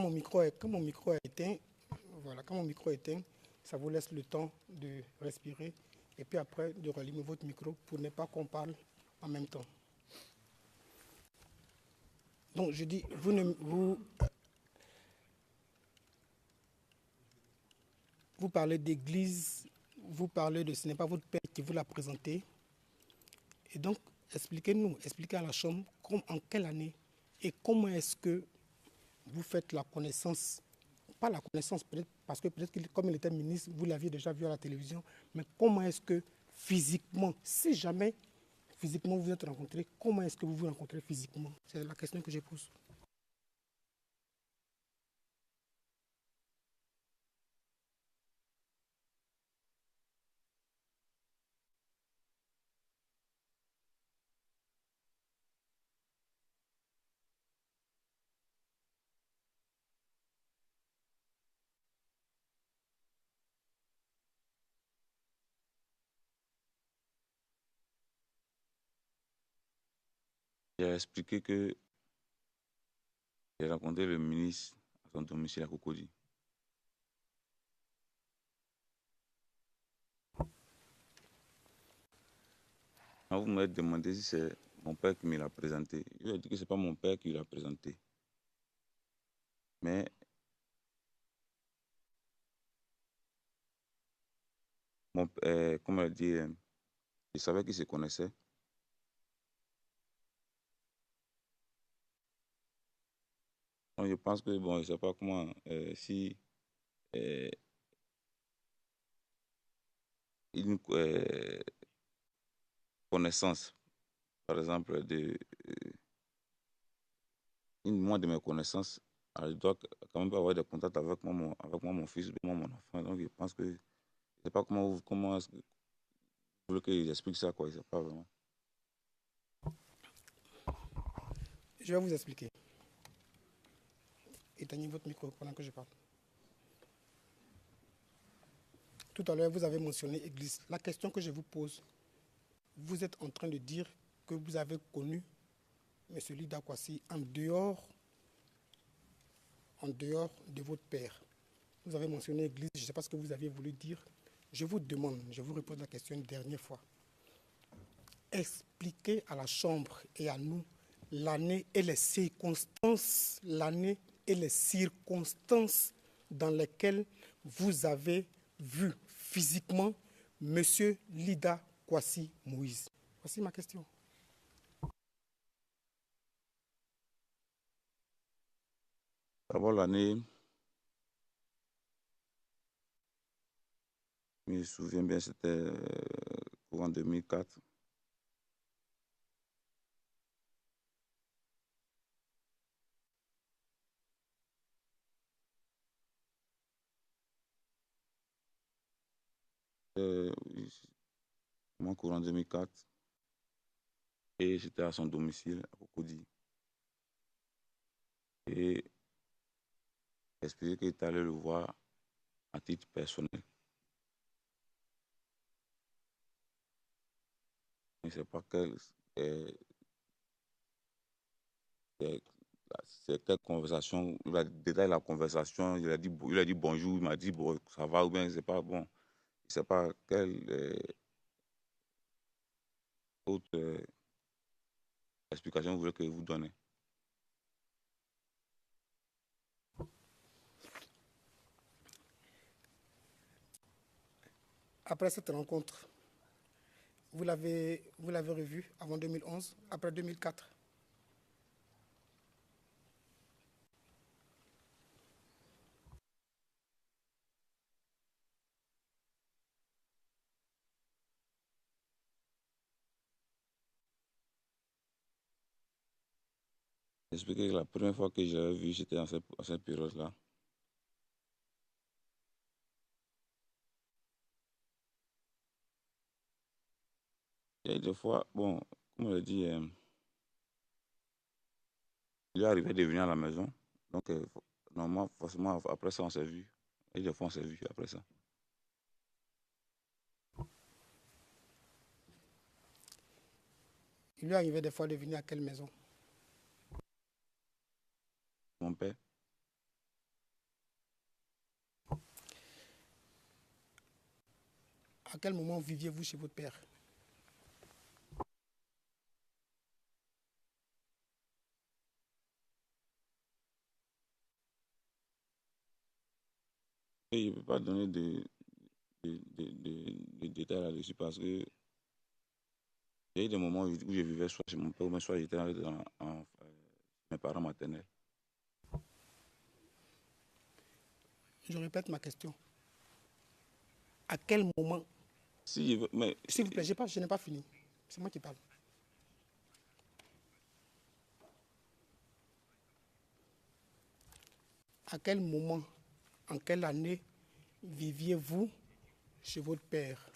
micro est éteint, ça vous laisse le temps de respirer et puis après de rallumer votre micro pour ne pas qu'on parle en même temps. Donc je dis, vous parlez d'église, vous parlez de ce n'est pas votre père qui vous l'a présenté. Et donc, expliquez à la Chambre en quelle année et comment est-ce que vous faites la connaissance, pas la connaissance peut-être, parce que peut-être que comme il était ministre, vous l'aviez déjà vu à la télévision, mais comment est-ce que physiquement, si jamais physiquement vous êtes rencontrés, comment est-ce que vous vous rencontrez physiquement? C'est la question que je pose.
J'ai expliqué que j'ai rencontré le ministre à son domicile à Cocody. Quand vous m'avez demandé si c'est mon père qui me l'a présenté, je lui ai dit que ce n'est pas mon père qui l'a présenté. Mais comment dire, je savais qu'ils se connaissaient. Donc, je pense que, bon, je ne sais pas comment, si euh, une connaissance, par exemple, moi de mes connaissances, je dois quand même avoir des contacts avec mon fils, moi, mon enfant. Donc, je pense que, je ne sais pas comment est-ce que vous voulez que j'explique ça, quoi. Je ne sais pas vraiment.
Je vais vous expliquer. Éteignez votre micro pendant que je parle. Tout à l'heure, vous avez mentionné église. La question que je vous pose, vous êtes en train de dire que vous avez connu M. Lida Kwasi en dehors de votre père. Vous avez mentionné église, je ne sais pas ce que vous aviez voulu dire. Je vous demande, je vous repose la question une dernière fois. Expliquez à la Chambre et à nous l'année et les circonstances dans lesquelles vous avez vu physiquement M. Lida Kwasi Moïse. Voici ma question.
D'abord, l'année, je me souviens bien, c'était courant 2004. Mon courant 2004. Et j'étais à son domicile à Cocody. Et expliqué qu'il est allé le voir à titre personnel. Je ne sais pas c'est quelle conversation, il a détaillé la conversation, il a dit bonjour, il m'a dit bon, ça va ou bien, c'est pas bon. Je ne sais pas quelle autre explication vous voulez que je vous donne.
Après cette rencontre, vous l'avez revu avant 2011, après 2004.
J'ai expliqué que la première fois que j'avais vu, c'était à cette période-là. Il y a eu des fois, bon, comme on l'a dit, il est arrivé de venir à la maison. Donc, normalement, forcément, après ça, on s'est vu. Et des fois, on s'est vu après ça.
Il lui arrivait des fois de venir à quelle maison?
Mon père,
À quel moment viviez-vous chez votre père?
et je ne peux pas donner de détails là-dessus parce que il y a eu des moments où je vivais soit chez mon père ou soit j'étais en mes parents maternels.
Je répète ma question. À quel moment?
Si je veux, mais
S'il vous plaît, je n'ai pas fini. C'est moi qui parle. À quel moment, en quelle année viviez-vous chez votre père?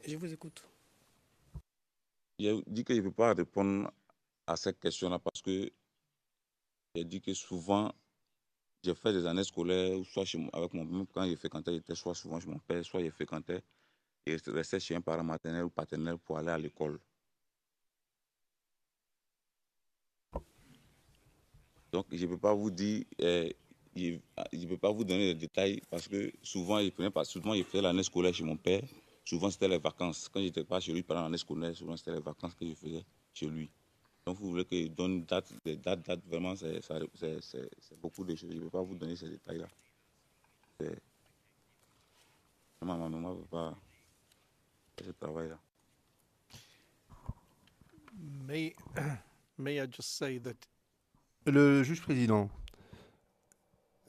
Je vous écoute.
J'ai dit que je ne peux pas répondre à cette question-là parce que j'ai dit que souvent, j'ai fait des années scolaires, soit avec mon père, quand je fréquentais, j'étais soit souvent chez mon père, soit je fréquentais et je restais chez un parent maternel ou paternel pour aller à l'école. Donc, je ne peux pas vous dire, je ne peux pas vous donner des détails parce que souvent, souvent, je faisais l'année scolaire chez mon père. Souvent, c'était les vacances. Quand je n'étais pas chez lui pendant l'année scolaire, souvent, c'était les vacances que je faisais chez lui. Donc, vous voulez que je donne des dates, vraiment, c'est beaucoup de choses. Je ne peux pas vous donner ces détails-là. Ma maman ne peut pas faire ce travail-là.
May, may I just say that
Le juge président,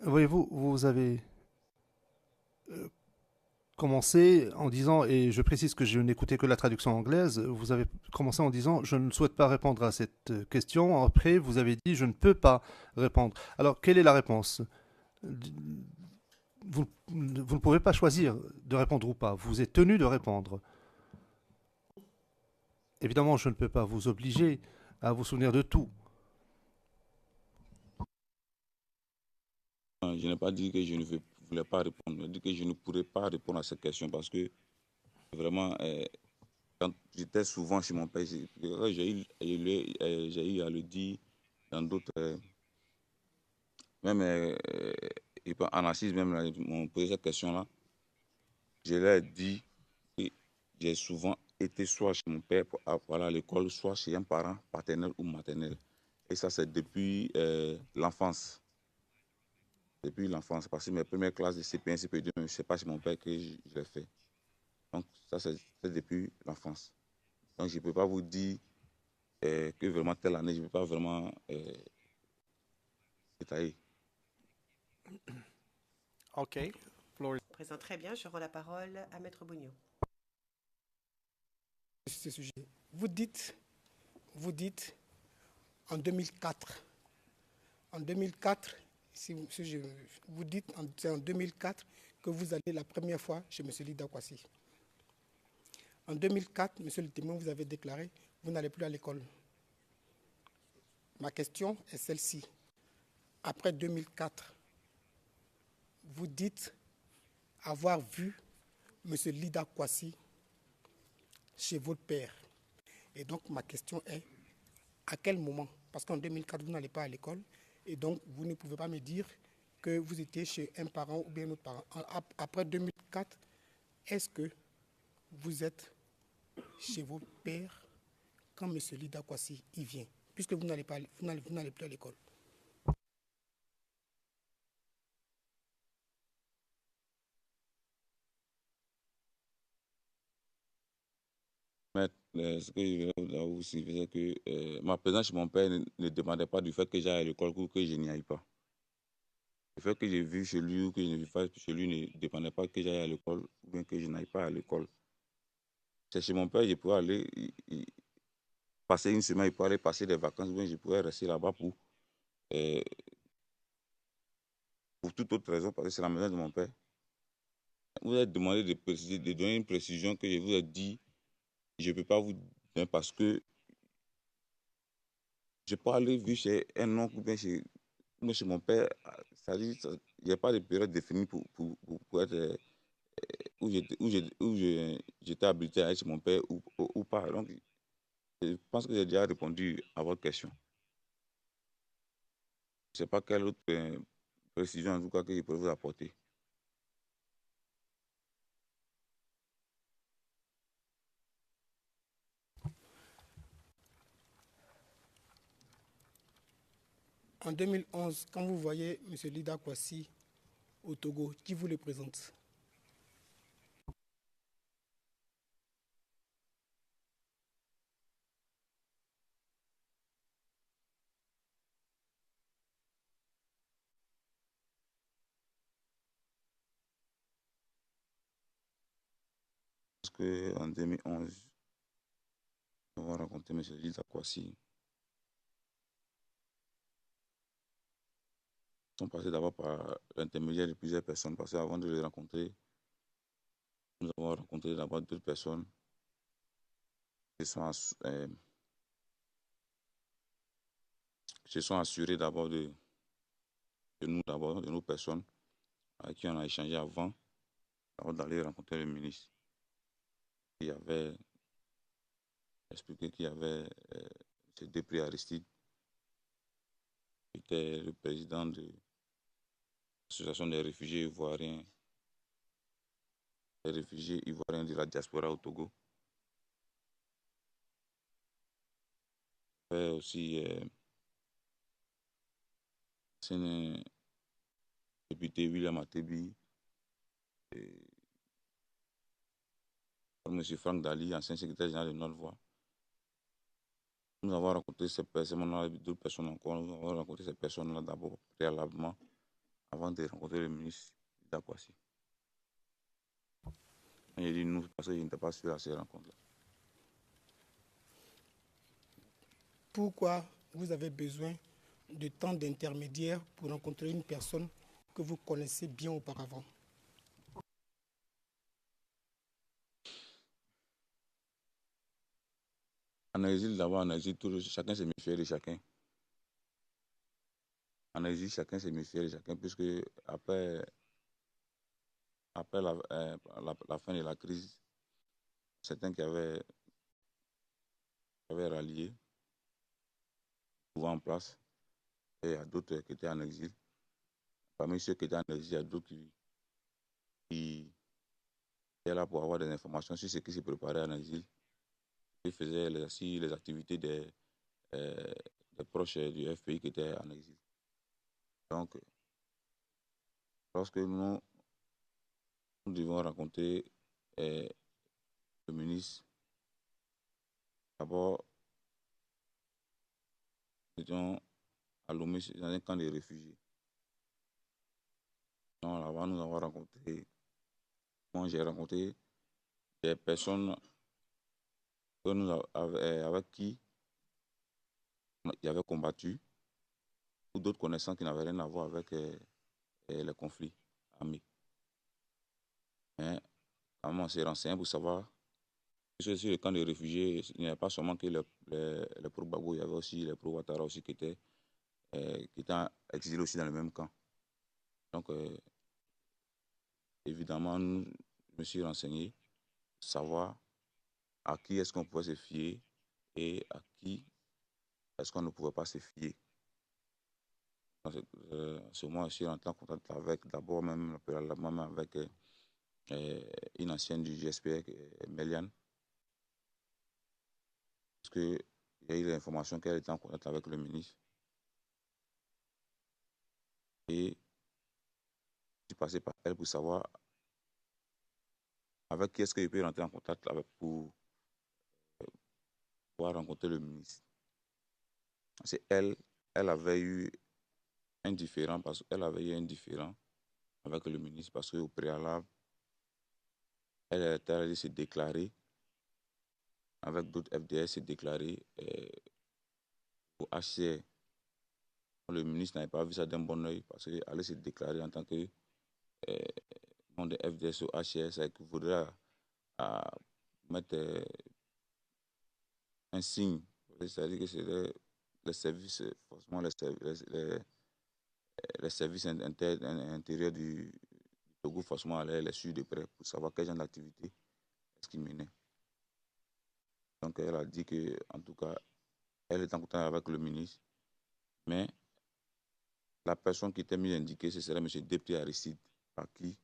voyez-vous, vous avez commencé en disant, et je précise que je n'écoutais que la traduction anglaise, vous avez commencé en disant je ne souhaite pas répondre à cette question. Après, vous avez dit je ne peux pas répondre. Alors, quelle est la réponse? Vous ne pouvez pas choisir de répondre ou pas. Vous êtes tenu de répondre. Évidemment, je ne peux pas vous obliger à vous souvenir de tout.
Je n'ai pas dit que je ne voulais pas répondre. J'ai dit que je ne pourrais pas répondre à cette question parce que vraiment, quand j'étais souvent chez mon père, j'ai eu à le dire dans d'autres, même en assise, même là, ils m'ont posé cette question-là. Je leur ai dit que j'ai souvent été soit chez mon père pour aller à l'école, soit chez un parent paternel ou maternel. Et ça, c'est depuis l'enfance. Depuis l'enfance, parce que mes premières classes de CP1, CP2, je ne sais pas chez mon père que je l'ai fait. Donc, ça, c'est depuis l'enfance. Donc, je ne peux pas vous dire que vraiment telle année, je ne peux pas vraiment détailler.
OK. Floor.
Présente très bien. Je rends la parole à Maître Bougno.
Ce sujet. Vous dites en 2004. En 2004, vous dites c'est en 2004 que vous allez la première fois chez M. Lida Kwasi. En 2004, M. le témoin, vous avez déclaré vous n'allez plus à l'école. Ma question est celle-ci. Après 2004, vous dites avoir vu M. Lida Kwasi chez votre père. Et donc, ma question est, à quel moment? Parce qu'en 2004, vous n'allez pas à l'école, et donc vous ne pouvez pas me dire que vous étiez chez un parent ou bien un autre parent. Après 2004, est-ce que vous êtes chez votre père quand M. Lida Kwasi y vient, puisque vous n'allez plus à l'école?
Mais ce que je voulais vous signifier, c'est que ma présence chez mon père ne dépendait pas du fait que j'aille à l'école ou que je n'y aille pas. Le fait que j'ai vu chez lui ou que je ne vis pas chez lui ne dépendait pas que j'aille à l'école ou bien que je n'aille pas à l'école. C'est chez mon père, je pourrais aller passer une semaine, il pourrait aller passer des vacances, ou bien je pourrais rester là-bas pour toute autre raison, parce que c'est la maison de mon père. Vous avez demandé de donner une précision que je vous ai dit, je ne peux pas vous donner parce que je peux aller vivre chez un oncle ou bien chez mon père. Ça dit, il n'y a pas de période définie pour être où j'étais habité avec mon père ou pas. Donc, je pense que j'ai déjà répondu à votre question. Je ne sais pas quelle autre précision en tout cas que je peux vous apporter.
En 2011, quand vous voyez M. Lida Kwasi au Togo, qui vous le présente?
Parce qu'en 2011, on va rencontrer M. Lida Kwasi. Ils sont passés d'abord par l'intermédiaire de plusieurs personnes, parce qu'avant de les rencontrer, nous avons rencontré d'abord d'autres personnes se sont assurés d'abord de nous, d'abord, de nos personnes avec qui on a échangé avant d'aller rencontrer le ministre. Il avait expliqué qu'il y avait M. Després Aristide, qui était le président de l'Association des réfugiés ivoiriens de la diaspora au Togo. Il y avait aussi le député William Atebi, et M. Franck Dali, ancien secrétaire général de Notre Voix. Nous avons rencontré ces personnes-là, d'autres personnes encore. Nous avons rencontré ces personnes-là d'abord, préalablement, avant de rencontrer le ministre d'Akwasi. J'ai dit nous parce que je n'étais pas sûr à ces rencontres-là.
Pourquoi vous avez besoin de temps d'intermédiaire pour rencontrer une personne que vous connaissez bien auparavant?
En exil, d'abord, en exil, chacun se méfiait de chacun. En exil, chacun se méfiait de chacun, puisque après la fin de la crise, certains qui avaient rallié, souvent en place, et il y a d'autres qui étaient en exil. Parmi ceux qui étaient en exil, il y a d'autres qui étaient là pour avoir des informations sur ce qui se préparait en exil. Ils faisaient les activités des proches du FPI qui étaient en exil. Donc, lorsque nous devons rencontrer le ministre, d'abord, nous étions à Lomé dans un camp de réfugiés. Donc, là-bas, nous avons rencontré, moi j'ai rencontré des personnes avec qui il avait combattu, ou d'autres connaissances qui n'avaient rien à voir avec les conflits armés. Mais comment on s'est renseigné pour savoir que sur le camp de réfugiés, il n'y avait pas seulement que les pro-Gbagbo, il y avait aussi les pro-Ouattara aussi qui étaient exilés aussi dans le même camp. Donc, évidemment, je me suis renseigné pour savoir à qui est-ce qu'on pouvait se fier et à qui est-ce qu'on ne pouvait pas se fier. Ce mois, je suis rentré en contact avec, d'abord même avec une ancienne du GSPR, Méliane, parce qu'il y a eu l'information qu'elle était en contact avec le ministre. Et je suis passé par elle pour savoir avec qui est-ce que je peux rentrer en contact avec pour pouvoir rencontrer le ministre. C'est elle avait eu un différend, avec le ministre parce qu'au préalable, elle était allée se déclarer avec d'autres FDS, se déclarer au HCR. Le ministre n'avait pas vu ça d'un bon oeil parce qu'elle allait se déclarer en tant que membre de FDS au HCR, ça équivaudrait à mettre un signe, c'est-à-dire que c'est les services, forcément les services intérieurs du Togo, forcément allaient les suivre de près pour savoir quel genre d'activité est-ce qu'ils menaient. Donc elle a dit que, en tout cas, elle est en contact avec le ministre, mais la personne qui était mise indiquée, ce serait M. Després Aristide, par qui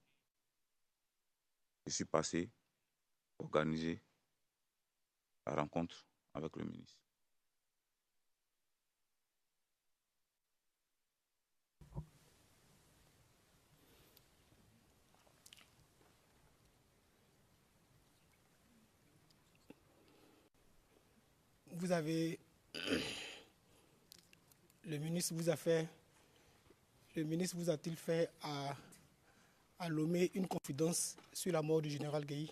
je suis passé organiser la rencontre avec le ministre.
Vous avez... Le ministre vous a-t-il fait à Lomé une confidence sur la mort du général Gueye?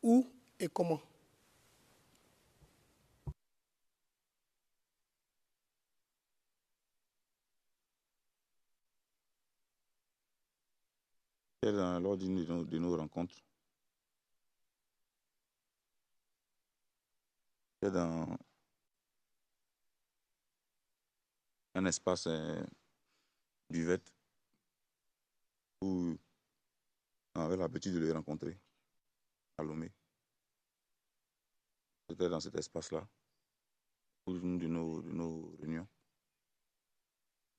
Où et comment?
Lors d'une de nos rencontres, dans un espace buvette où on avait l'habitude de les rencontrer à Lomé. C'était dans cet espace-là, pour une de nos réunions.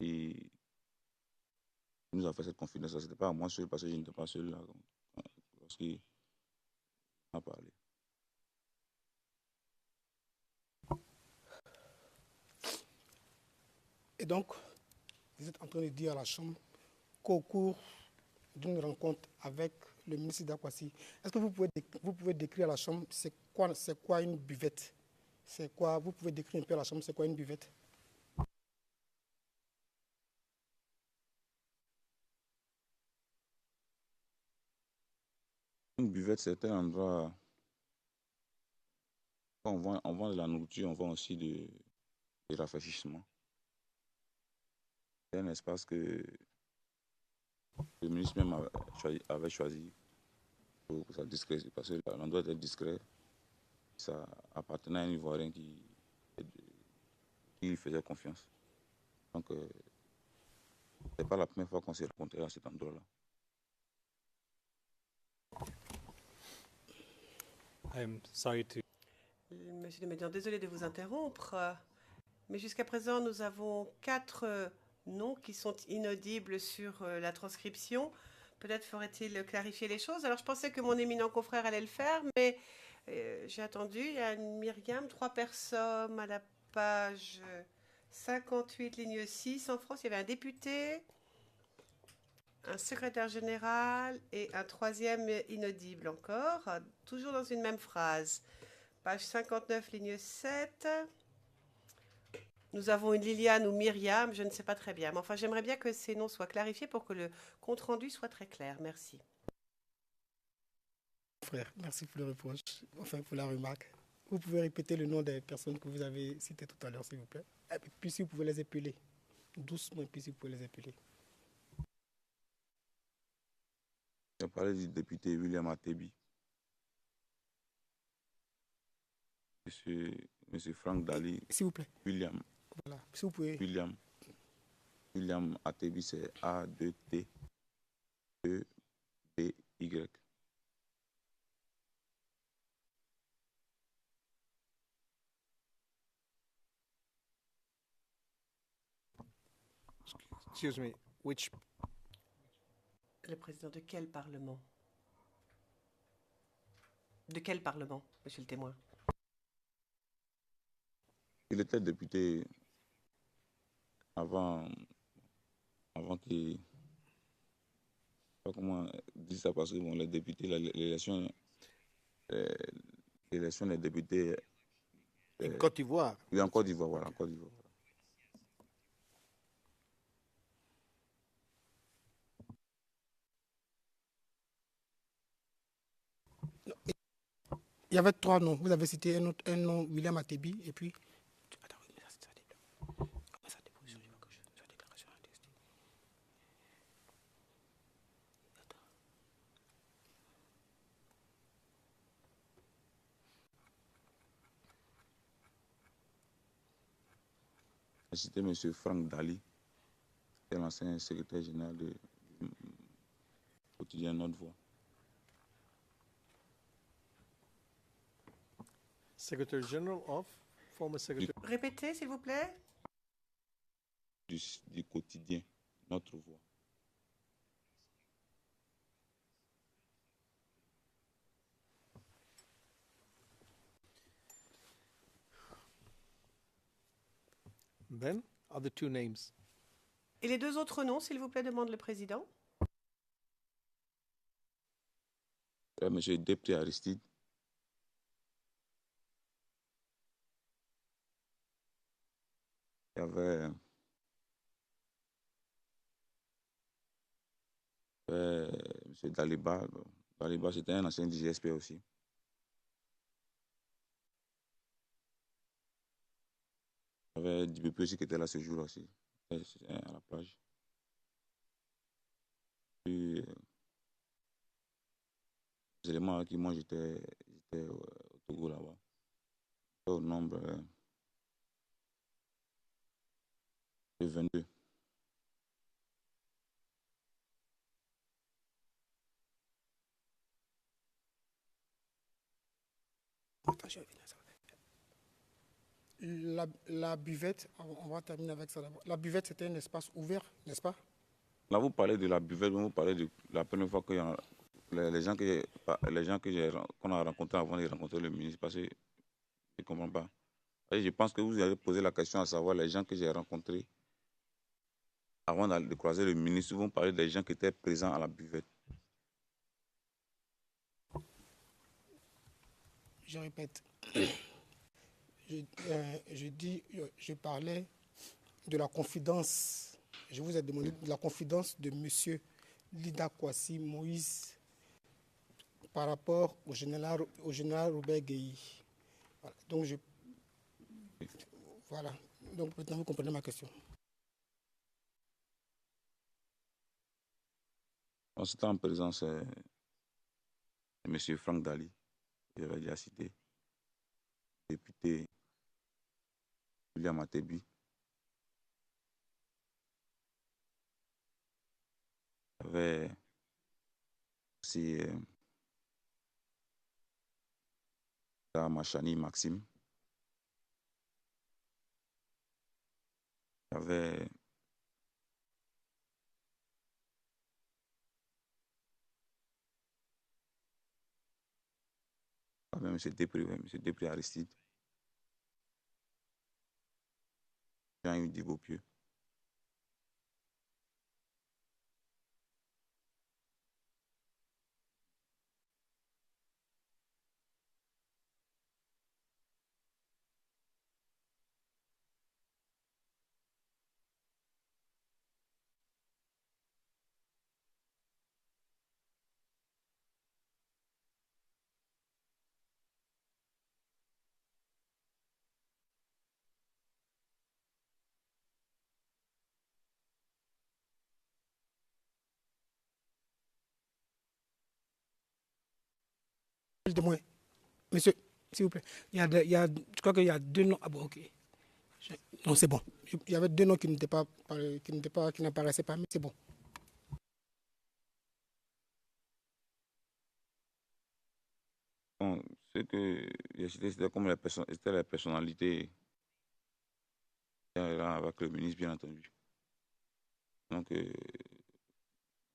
Et il nous a fait cette confidence. Ce n'était pas à moi seul, parce que je n'étais pas seul là lorsqu'il m'a parlé.
Et donc, vous êtes en train de dire à la Chambre qu'au cours d'une rencontre avec le ministre d'Akwasi, est-ce que vous pouvez décrire à la Chambre c'est quoi une buvette? C'est quoi? Vous pouvez décrire un peu à la Chambre c'est quoi une buvette?
Une buvette, c'est un endroit où on vend de la nourriture, on vend aussi de rafraîchissement. C'est un espace que le ministre même avait choisi pour sa discrétion, parce que l'endroit était discret. Ça appartenait à un Ivoirien qui lui faisait confiance. Donc, ce n'est pas la première fois qu'on s'est rencontrés à cet endroit-là.
I'm sorry to
Monsieur le Médian, désolé de vous interrompre, mais jusqu'à présent, nous avons 4 noms qui sont inaudibles sur la transcription. Peut-être ferait-il clarifier les choses. Alors, je pensais que mon éminent confrère allait le faire, mais j'ai attendu. Il y a une Myriam, 3 personnes à la page 58, ligne 6. En France, il y avait un député, un secrétaire général et un 3e inaudible encore, toujours dans une même phrase. Page 59, ligne 7. Nous avons une Liliane ou Myriam, je ne sais pas très bien. Mais enfin, j'aimerais bien que ces noms soient clarifiés pour que le compte-rendu soit très clair. Merci.
Frère, merci pour le reproche, enfin pour la remarque. Vous pouvez répéter le nom des personnes que vous avez citées tout à l'heure, s'il vous plaît. Et puis si vous pouvez les épeler, doucement, puis si vous pouvez les épeler.
J'ai parlé du député William Atebi. Monsieur Franck Dali.
S'il vous plaît.
William.
Voilà, si vous pouvez.
William Atebi, c'est A-2-T-E-B-Y.
Excuse me, which
Le président de quel parlement? De quel parlement, monsieur le témoin?
Il était député avant qu'il... Je ne sais pas comment dire ça, parce que bon, les députés, l'élection des députés...
en Côte d'Ivoire?
Oui, en Côte d'Ivoire, voilà, en Côte d'Ivoire.
Il y avait 3 noms. Vous avez cité un nom, William Atebi, et puis...
J'ai cité M. Franck Dali, c'était l'ancien secrétaire général du quotidien Notre Voix.
Secretary General of, former Secretary.
Répétez, s'il vous plaît.
Du quotidien Notre Voix.
Then, other 2 names.
Et les 2 autres noms, s'il vous plaît, demande le président.
Monsieur Dépré Aristide. Il y avait M. Daliba. Daliba, c'était un ancien DGSP aussi. avait Dibépé aussi qui était là ce jour-là aussi. C'était à la plage. Puis, les éléments avec qui moi j'étais au Togo là-bas. Au nombre de 22.
Attends, je vais venir, ça va. La buvette, on va terminer avec ça d'abord. La buvette, c'était un espace ouvert, n'est-ce pas?
Là, vous parlez de la buvette, vous parlez de la première fois que les gens qu'on a rencontrés avant de rencontrer le ministre, parce que je ne comprends pas. Et je pense que vous allez poser la question à savoir les gens que j'ai rencontrés avant de croiser le ministre. Vous parlez des gens qui étaient présents à la buvette.
Je répète. Je parlais de la confidence. Je vous ai demandé de la confidence de M. Lida Kwasi Moïse par rapport au général Robert Gueye. Voilà. Donc maintenant vous comprenez ma question.
C'était en présence de M. Franck Dali, j'avais déjà cité, député William Atebi, il y avait aussi Machani Maxime, il y avait M. Després Aristide, Jean-Yves Dibopieux.
Monsieur, s'il vous plaît, je crois qu'il y a deux noms. Ah bon, ok. Non, c'est bon. Il y avait deux noms qui n'apparaissaient pas, mais c'est bon.
Bon, ce que j'ai cité, c'était comme les personnalités avec le ministre, bien entendu. Donc,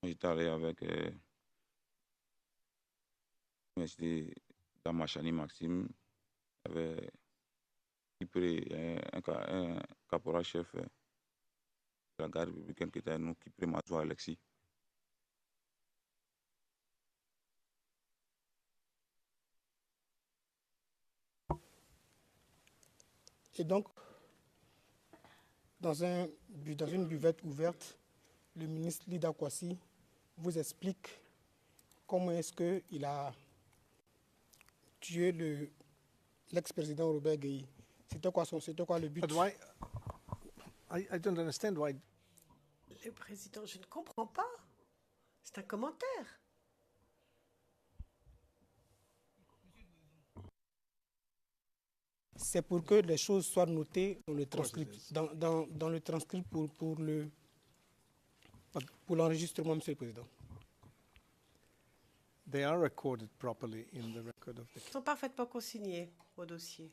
j'étais allé avec dans Machani Maxime, il y avait un caporal-chef de la garde républicaine qui était nous, Kipré Mazou Alexis.
Et donc, dans une buvette ouverte, le ministre Lida Kwasi vous explique comment est-ce qu'il a tué l'ex-président Robert Gueye. C'était quoi le but?
But why? I don't understand why.
Le président, je ne comprends pas. C'est un commentaire.
C'est pour que les choses soient notées dans le transcript, dans le transcript pour l'enregistrement, Monsieur le Président.
They are recorded properly in the record of the
Ils sont parfaitement consignés au dossier.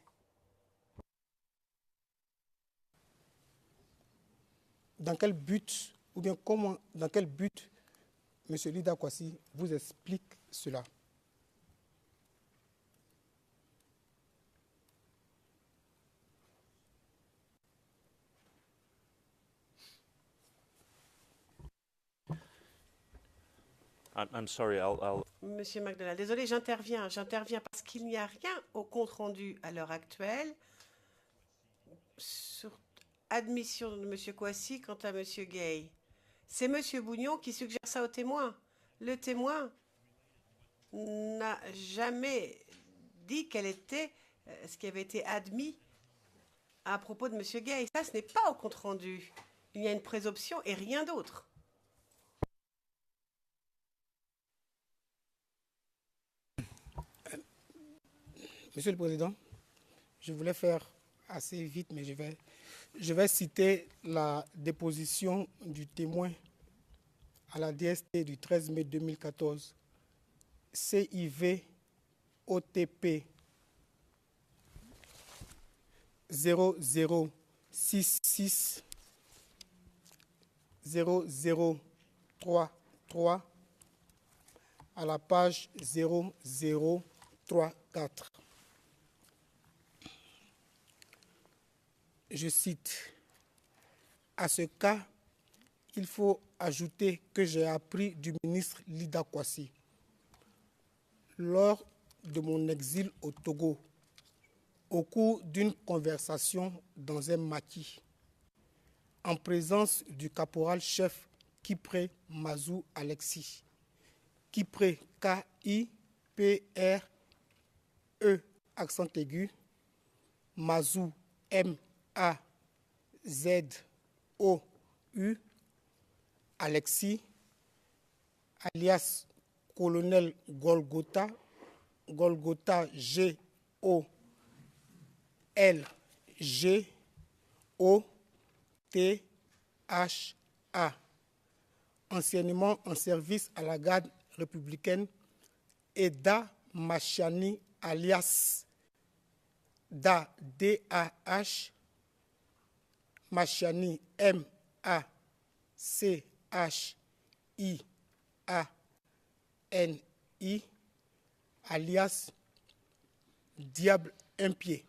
Dans quel but, dans quel but, M. Lida Kwasi vous explique cela?
I'm sorry, I'll...
Monsieur McDonald, désolé, j'interviens parce qu'il n'y a rien au compte-rendu à l'heure actuelle sur admission de Monsieur Kwasi quant à Monsieur Gay. C'est Monsieur Bougnon qui suggère ça au témoin. Le témoin n'a jamais dit quel était ce qui avait été admis à propos de M. Gay. Ça, ce n'est pas au compte-rendu. Il y a une présomption et rien d'autre.
Monsieur le Président, je voulais faire assez vite, mais je vais citer la déposition du témoin à la DST du 13 mai 2014, CIV OTP 0066 0033 à la page 0034. Je cite, « À ce cas, il faut ajouter que j'ai appris du ministre Lida Kwasi lors de mon exil au Togo, au cours d'une conversation dans un maquis, en présence du caporal-chef Kipré Mazou Alexis, Kipré K-I-P-R-E, accent aigu, Mazou M-A-Z-O-U, Alexis, alias colonel Golgotha, Golgotha G-O-L-G-O-T-H-A, anciennement en service à la garde républicaine, Eda Machiani, alias Da, D-A-H, Machiani, M-A-C-H-I-A-N-I, alias Diable un pied,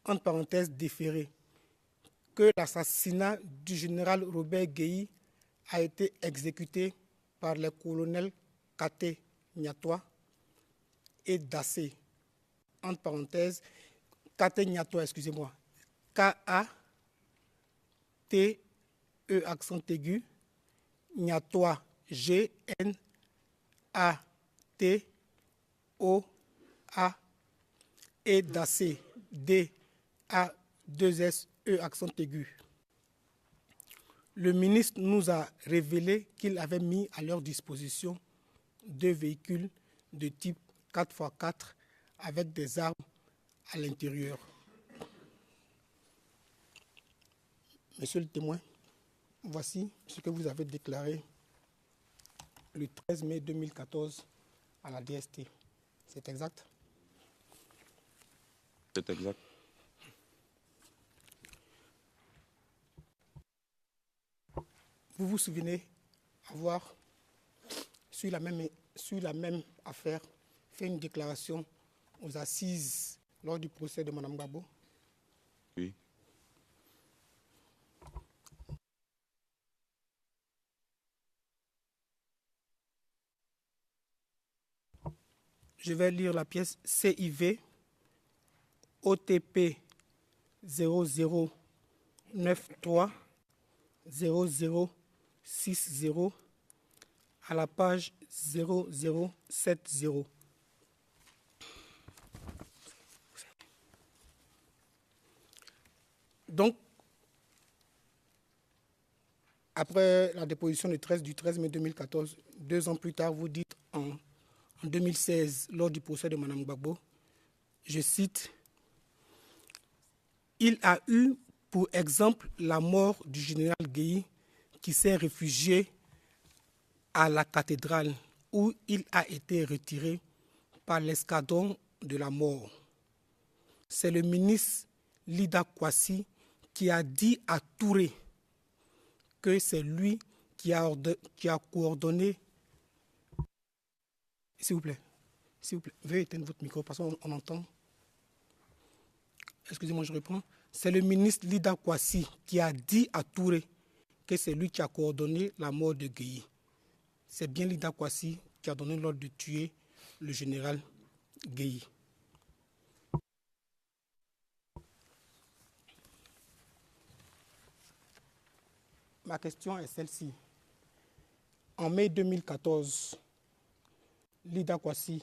entre parenthèses déféré, que l'assassinat du général Robert Guéhi a été exécuté par les colonels Kate Nyatwa et Dassé, entre parenthèses, Kate Nyatwa, excusez-moi, K-A-T-E, accent aigu, Nyatwa, G-N-A-T-O-A, et Dassé, D-A-2-S-E, accent aigu. Le ministre nous a révélé qu'il avait mis à leur disposition 2 véhicules de type 4x4 avec des armes à l'intérieur. Monsieur le témoin, voici ce que vous avez déclaré le 13 mai 2014 à la DST. C'est exact?
C'est exact.
Vous vous souvenez avoir, sur la même affaire, fait une déclaration aux assises lors du procès de Mme Gbagbo?
Oui.
Je vais lire la pièce CIV OTP 0093 0060 à la page 0070. Donc, après la déposition du 13 mai 2014, 2 ans plus tard, vous dites en 2016, lors du procès de Mme Gbagbo, je cite, « Il a eu pour exemple la mort du général Guéhi qui s'est réfugié à la cathédrale où il a été retiré par l'escadron de la mort. C'est le ministre Lida Kwasi qui a dit à Touré que c'est lui qui a coordonné. S'il vous plaît, veuillez éteindre votre micro parce qu'on entend. Excusez-moi, je reprends. C'est le ministre Lida Kwasi qui a dit à Touré que c'est lui qui a coordonné la mort de Guéhi. C'est bien Lida Kwasi qui a donné l'ordre de tuer le général Guéhi. Ma question est celle-ci. En mai 2014, Lida Kwasi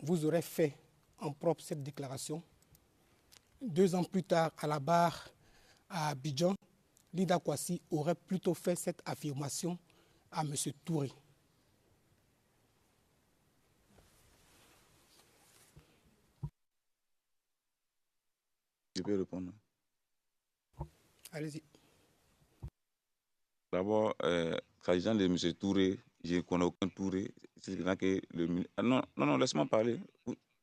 vous aurait fait en propre cette déclaration. 2 ans plus tard, à la barre à Abidjan, Lida Kwasi aurait plutôt fait cette affirmation à M. Touré.
Je peux répondre.
Allez-y.
D'abord, s'agissant de M. Touré, je ne connais aucun Touré. C'est quelqu'un que le... Ah, non, non, non, laisse-moi parler.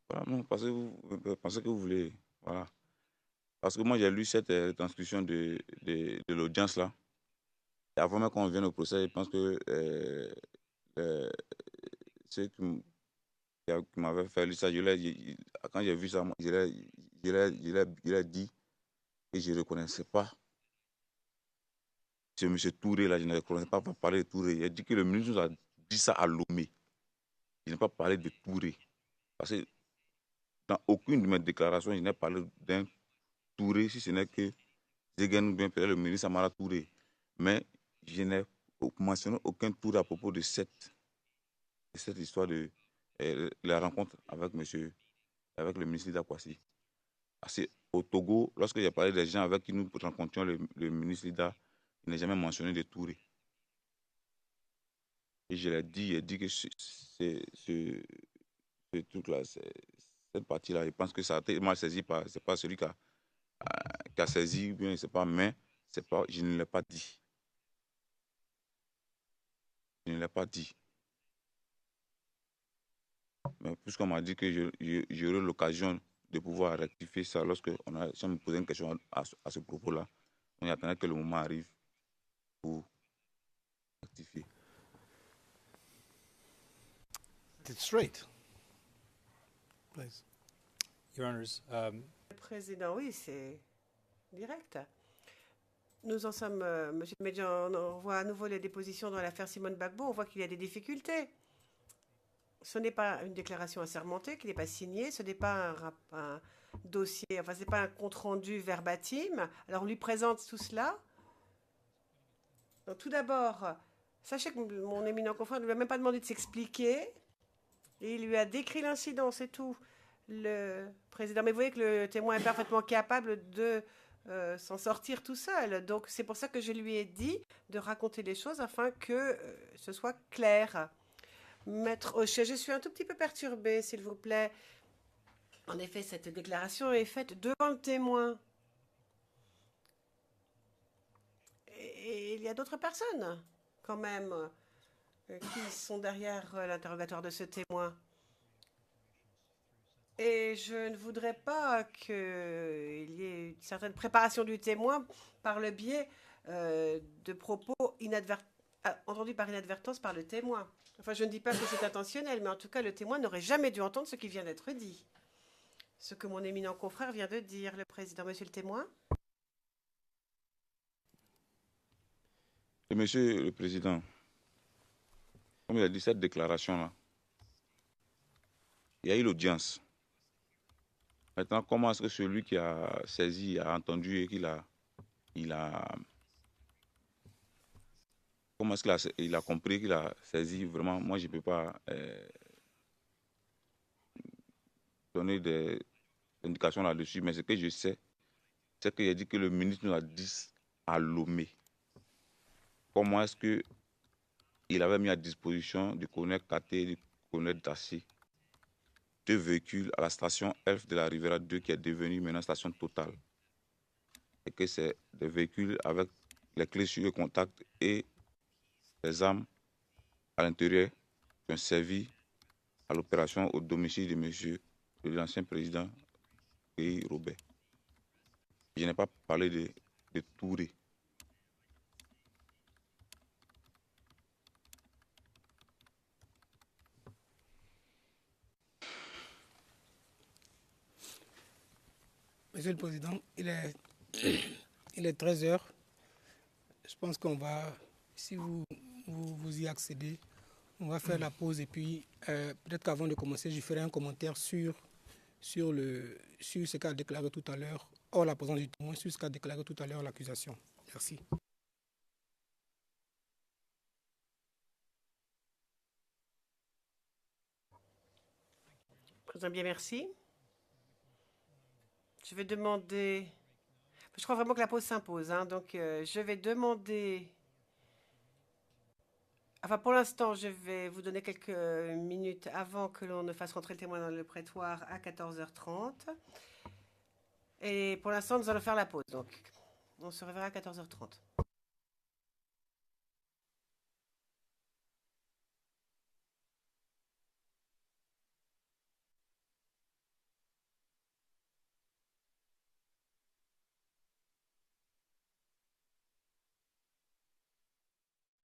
Voilà, non, parce que vous pensez que vous voulez. Voilà. Parce que moi, j'ai lu cette transcription de l'audience là. Et avant même qu'on vienne au procès, je pense que ceux qui m'avaient fait lire ça, quand j'ai vu ça, moi, je l'ai dit et je ne reconnaissais pas. C'est M. Touré, là, je ne reconnaissais pas parler de Touré. Il a dit que le ministre nous a dit ça à Lomé. Je n'ai pas parlé de Touré. Parce que dans aucune de mes déclarations, je n'ai parlé d'un Touré, si ce n'est que Zegen ou bien peut-être le ministre Amara Touré. Mais je n'ai mentionné aucun Touré à propos de cette histoire de la rencontre avec le ministre Lida Kwasi. Au Togo, lorsque j'ai parlé des gens avec qui nous rencontrions le ministre Lida, il n'a jamais mentionné de Touré. Et je l'ai dit, il a dit que ce truc-là, cette partie-là, je pense que ça a été mal saisi par, c'est pas celui qui a saisi, bien, je sais pas, mais je ne l'ai pas dit. Je ne l'ai pas dit. Mais puisqu'on m'a dit que j'aurai l'occasion de pouvoir rectifier ça si on me posait une question à ce propos-là, on attendait que le moment arrive pour rectifier.
It's straight. Please.
Your Honors,
Le président, oui, c'est direct. Nous en sommes, Monsieur le Médian, on voit à nouveau les dépositions dans l'affaire Simone Gbagbo, on voit qu'il y a des difficultés. Ce n'est pas une déclaration assermentée, qui n'est pas signée, ce n'est pas un dossier, enfin, ce n'est pas un compte-rendu verbatim. Alors, on lui présente tout cela. Donc, tout d'abord, sachez que mon éminent confrère ne lui a même pas demandé de s'expliquer. Et il lui a décrit l'incident, c'est tout, le président. Mais vous voyez que le témoin est parfaitement capable de s'en sortir tout seul. Donc, c'est pour ça que je lui ai dit de raconter les choses afin que ce soit clair. Maître Hochet, je suis un tout petit peu perturbée, s'il vous plaît. En effet, cette déclaration est faite devant le témoin. Et il y a d'autres personnes, quand même, qui sont derrière l'interrogatoire de ce témoin. Et je ne voudrais pas qu'il y ait une certaine préparation du témoin par le biais de propos entendus par inadvertance par le témoin. Enfin, je ne dis pas que c'est intentionnel, mais en tout cas, le témoin n'aurait jamais dû entendre ce qui vient d'être dit. Ce que mon éminent confrère vient de dire, le président. Monsieur le témoin.
Et Monsieur le Président, comme il a dit cette déclaration-là, il y a eu l'audience. Maintenant, comment est-ce que celui qui a saisi, a entendu et comment est-ce qu'il a compris, qu'il a saisi vraiment, moi je ne peux pas donner des indications là-dessus, mais ce que je sais, c'est qu'il a dit que le ministre nous a dit à Lomé. Comment est-ce qu'il avait mis à disposition du colonel Katé et du colonel Dassé 2 véhicules à la station Elf de la Rivera 2 qui est devenue maintenant station Total. Et que c'est des véhicules avec les clés sur le contact et les armes à l'intérieur qui ont servi à l'opération au domicile de l'ancien président et Robert. Je n'ai pas parlé de Touré.
Monsieur le Président, il est 13 heures. Je pense qu'on va, si vous y accédez, on va faire la pause et puis peut-être qu'avant de commencer, je ferai un commentaire sur ce qu'a déclaré tout à l'heure, hors la présence du témoin, sur ce qu'a déclaré tout à l'heure l'accusation. Merci.
Président, bien merci. Je vais demander... Je crois vraiment que la pause s'impose, hein, donc je vais demander... Enfin, pour l'instant, je vais vous donner quelques minutes avant que l'on ne fasse rentrer le témoin dans le prétoire à 14h30. Et pour l'instant, nous allons faire la pause, donc on se reverra à 14h30.